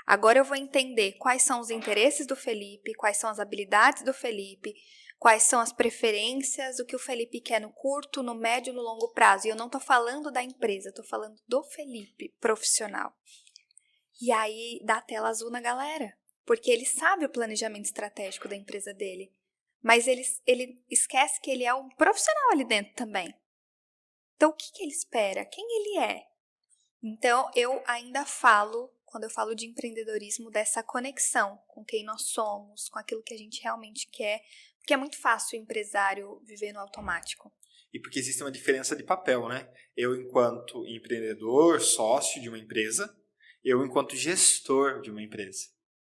Agora eu vou entender quais são os interesses do Felipe, quais são as habilidades do Felipe, quais são as preferências, o que o Felipe quer no curto, no médio e no longo prazo. E eu não estou falando da empresa, estou falando do Felipe, profissional. E aí dá tela azul na galera, porque ele sabe o planejamento estratégico da empresa dele, mas ele esquece que ele é um profissional ali dentro também. Então, o que ele espera? Quem ele é? Então, eu ainda falo, quando eu falo de empreendedorismo, dessa conexão com quem nós somos, com aquilo que a gente realmente quer, porque é muito fácil o empresário viver no automático.
E porque existe uma diferença de papel, né? Eu, enquanto empreendedor, sócio de uma empresa, eu, enquanto gestor de uma empresa,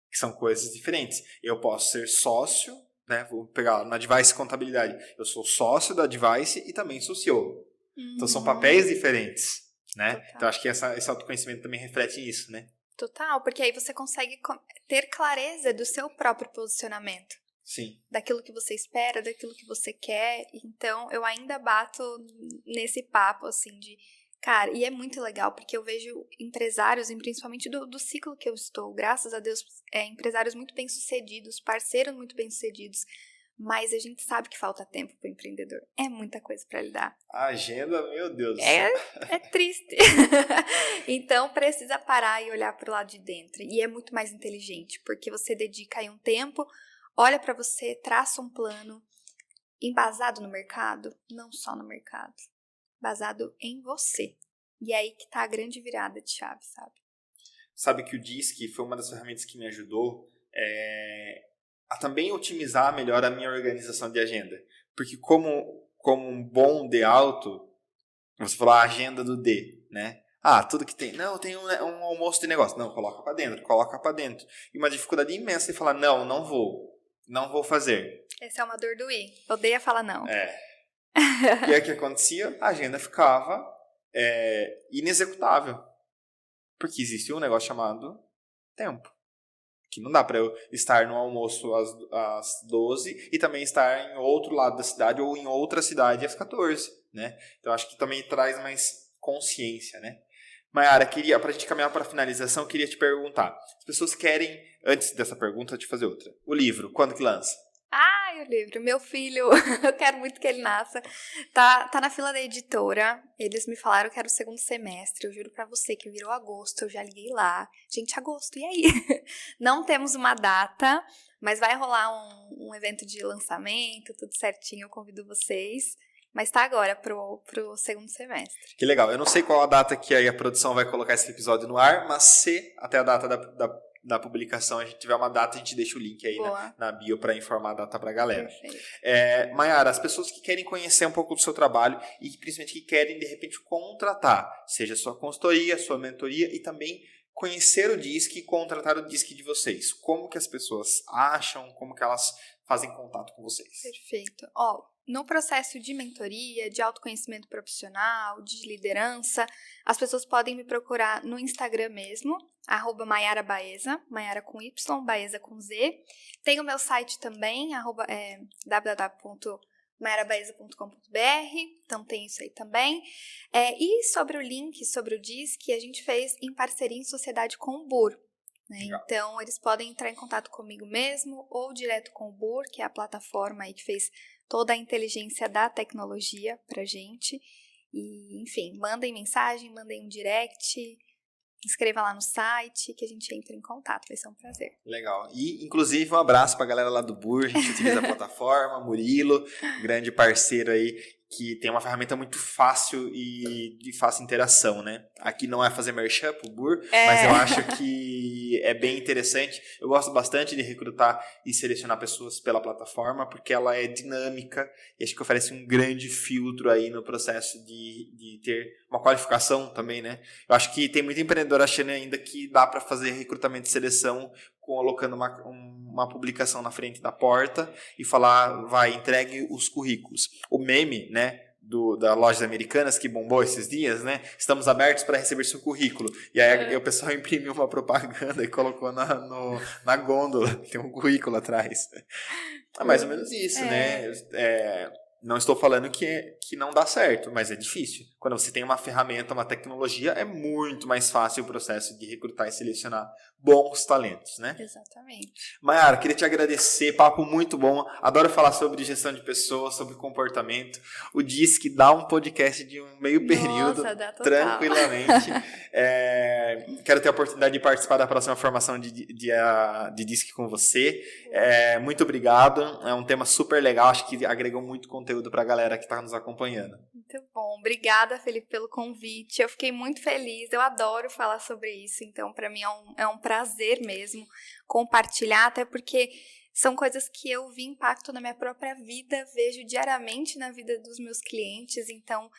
que são coisas diferentes. Eu posso ser sócio, né? Vou pegar na Advice Contabilidade. Eu sou sócio da Advice e também sou CEO. Então, são papéis diferentes, né?
Total.
Então, acho que esse autoconhecimento também reflete isso, né?
Total, porque aí você consegue ter clareza do seu próprio posicionamento.
Sim.
Daquilo que você espera, daquilo que você quer. Então, eu ainda bato nesse papo, assim, de... Cara, e é muito legal, porque eu vejo empresários, e principalmente do ciclo que eu estou, graças a Deus, empresários muito bem-sucedidos, parceiros muito bem-sucedidos, mas a gente sabe que falta tempo para o empreendedor. É muita coisa para lidar.
A agenda, meu Deus.
É triste. Então, precisa parar e olhar para o lado de dentro. E é muito mais inteligente, porque você dedica aí um tempo, olha para você, traça um plano, embasado no mercado, não só no mercado, basado em você. E é aí que tá a grande virada de chave, sabe?
Sabe que o DISC foi uma das ferramentas que me ajudou a também otimizar melhor a minha organização de agenda. Porque como um bom D alto, você falou a agenda do D, né? Tudo que tem. Não, tem um almoço de negócio. Não, coloca para dentro. E uma dificuldade imensa de falar, não vou fazer.
Essa é uma dor do I. Odeia falar não.
E aí o que acontecia? A agenda ficava inexecutável. Porque existe um negócio chamado tempo. Que não dá para eu estar no almoço às 12 e também estar em outro lado da cidade ou em outra cidade às 14, né? Então, acho que também traz mais consciência, né? Mayara, para a gente caminhar para a finalização, queria te perguntar. As pessoas querem, antes dessa pergunta, te fazer outra. O livro, quando que lança?
o livro. Meu filho, eu quero muito que ele nasça. Tá na fila da editora. Eles me falaram que era o segundo semestre. Eu juro pra você que virou agosto. Eu já liguei lá. Gente, agosto, e aí? Não temos uma data, mas vai rolar um evento de lançamento, tudo certinho. Eu convido vocês. Mas tá agora pro segundo semestre.
Que legal. Eu não sei qual a data que aí a produção vai colocar esse episódio no ar, mas se até a data da publicação a gente tiver uma data, a gente deixa o link aí na bio para informar a data pra galera. Maiara, as pessoas que querem conhecer um pouco do seu trabalho e principalmente que querem, de repente, contratar, seja sua consultoria, sua mentoria e também conhecer o DISC e contratar o DISC de vocês. Como que as pessoas acham, como que elas fazem contato com vocês?
Perfeito. No processo de mentoria, de autoconhecimento profissional, de liderança, as pessoas podem me procurar no Instagram mesmo, @MaiaraBaeza, Maiara com Y, Baeza com Z. Tem o meu site também, www.maiarabaeza.com.br, então tem isso aí também. E sobre o link, sobre o DISC, a gente fez em parceria em sociedade com o BUR. Né? Então, eles podem entrar em contato comigo mesmo ou direto com o BUR, que é a plataforma aí que fez toda a inteligência da tecnologia pra gente. E, enfim, mandem mensagem, mandem um direct, inscreva lá no site que a gente entra em contato, vai ser um prazer.
Legal. E, inclusive, um abraço pra galera lá do BUR, a gente utiliza a plataforma, Murilo, grande parceiro aí, que tem uma ferramenta muito fácil e de fácil interação, né? Aqui não é fazer merchan pro BUR, mas eu acho que é bem interessante. Eu gosto bastante de recrutar e selecionar pessoas pela plataforma, porque ela é dinâmica e acho que oferece um grande filtro aí no processo de ter uma qualificação também, né? Eu acho que tem muito empreendedor achando ainda que dá para fazer recrutamento e seleção colocando uma publicação na frente da porta e falar, vai, entregue os currículos. O meme, né, da Lojas Americanas, que bombou esses dias, né, estamos abertos para receber seu currículo. E aí o pessoal imprimiu uma propaganda e colocou na gôndola, tem um currículo atrás. É mais ou menos isso, né? Não estou falando que não dá certo, mas é difícil. Quando você tem uma ferramenta, uma tecnologia, é muito mais fácil o processo de recrutar e selecionar bons talentos, né?
Exatamente.
Maiara, queria te agradecer, papo muito bom. Adoro falar sobre gestão de pessoas, sobre comportamento. O DISC dá um podcast de um meio período,
dá total.
Tranquilamente. Quero ter a oportunidade de participar da próxima formação de DISC com você. Muito obrigado. É um tema super legal, acho que agregou muito conteúdo para a galera que está nos acompanhando.
Muito bom. Obrigada, Felipe, pelo convite. Eu fiquei muito feliz. Eu adoro falar sobre isso. Então, para mim é um prazer mesmo compartilhar, até porque são coisas que eu vi impacto na minha própria vida, vejo diariamente na vida dos meus clientes. Então,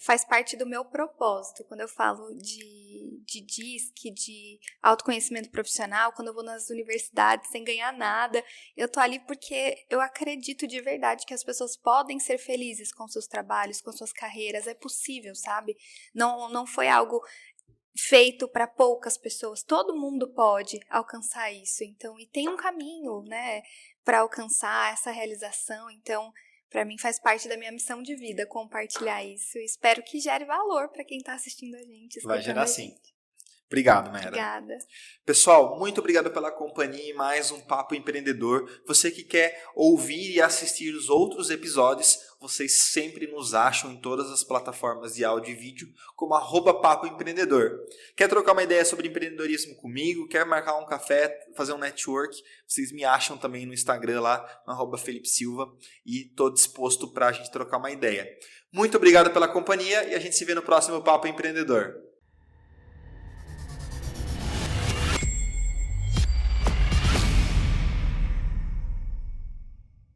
faz parte do meu propósito. Quando eu falo de DISC, de autoconhecimento profissional, quando eu vou nas universidades sem ganhar nada, eu tô ali porque eu acredito de verdade que as pessoas podem ser felizes com seus trabalhos, com suas carreiras. É possível, sabe? Não foi algo feito para poucas pessoas. Todo mundo pode alcançar isso. Então, e tem um caminho, né, para alcançar essa realização. Então, para mim faz parte da minha missão de vida compartilhar isso. Espero que gere valor para quem está assistindo a gente.
Vai gerar sim. Obrigado, Maiara.
Obrigada.
Pessoal, muito obrigado pela companhia e mais um Papo Empreendedor. Você que quer ouvir e assistir os outros episódios, vocês sempre nos acham em todas as plataformas de áudio e vídeo como @Papo Empreendedor. Quer trocar uma ideia sobre empreendedorismo comigo? Quer marcar um café, fazer um network? Vocês me acham também no Instagram lá, no @Felipe Silva, e estou disposto para a gente trocar uma ideia. Muito obrigado pela companhia e a gente se vê no próximo Papo Empreendedor.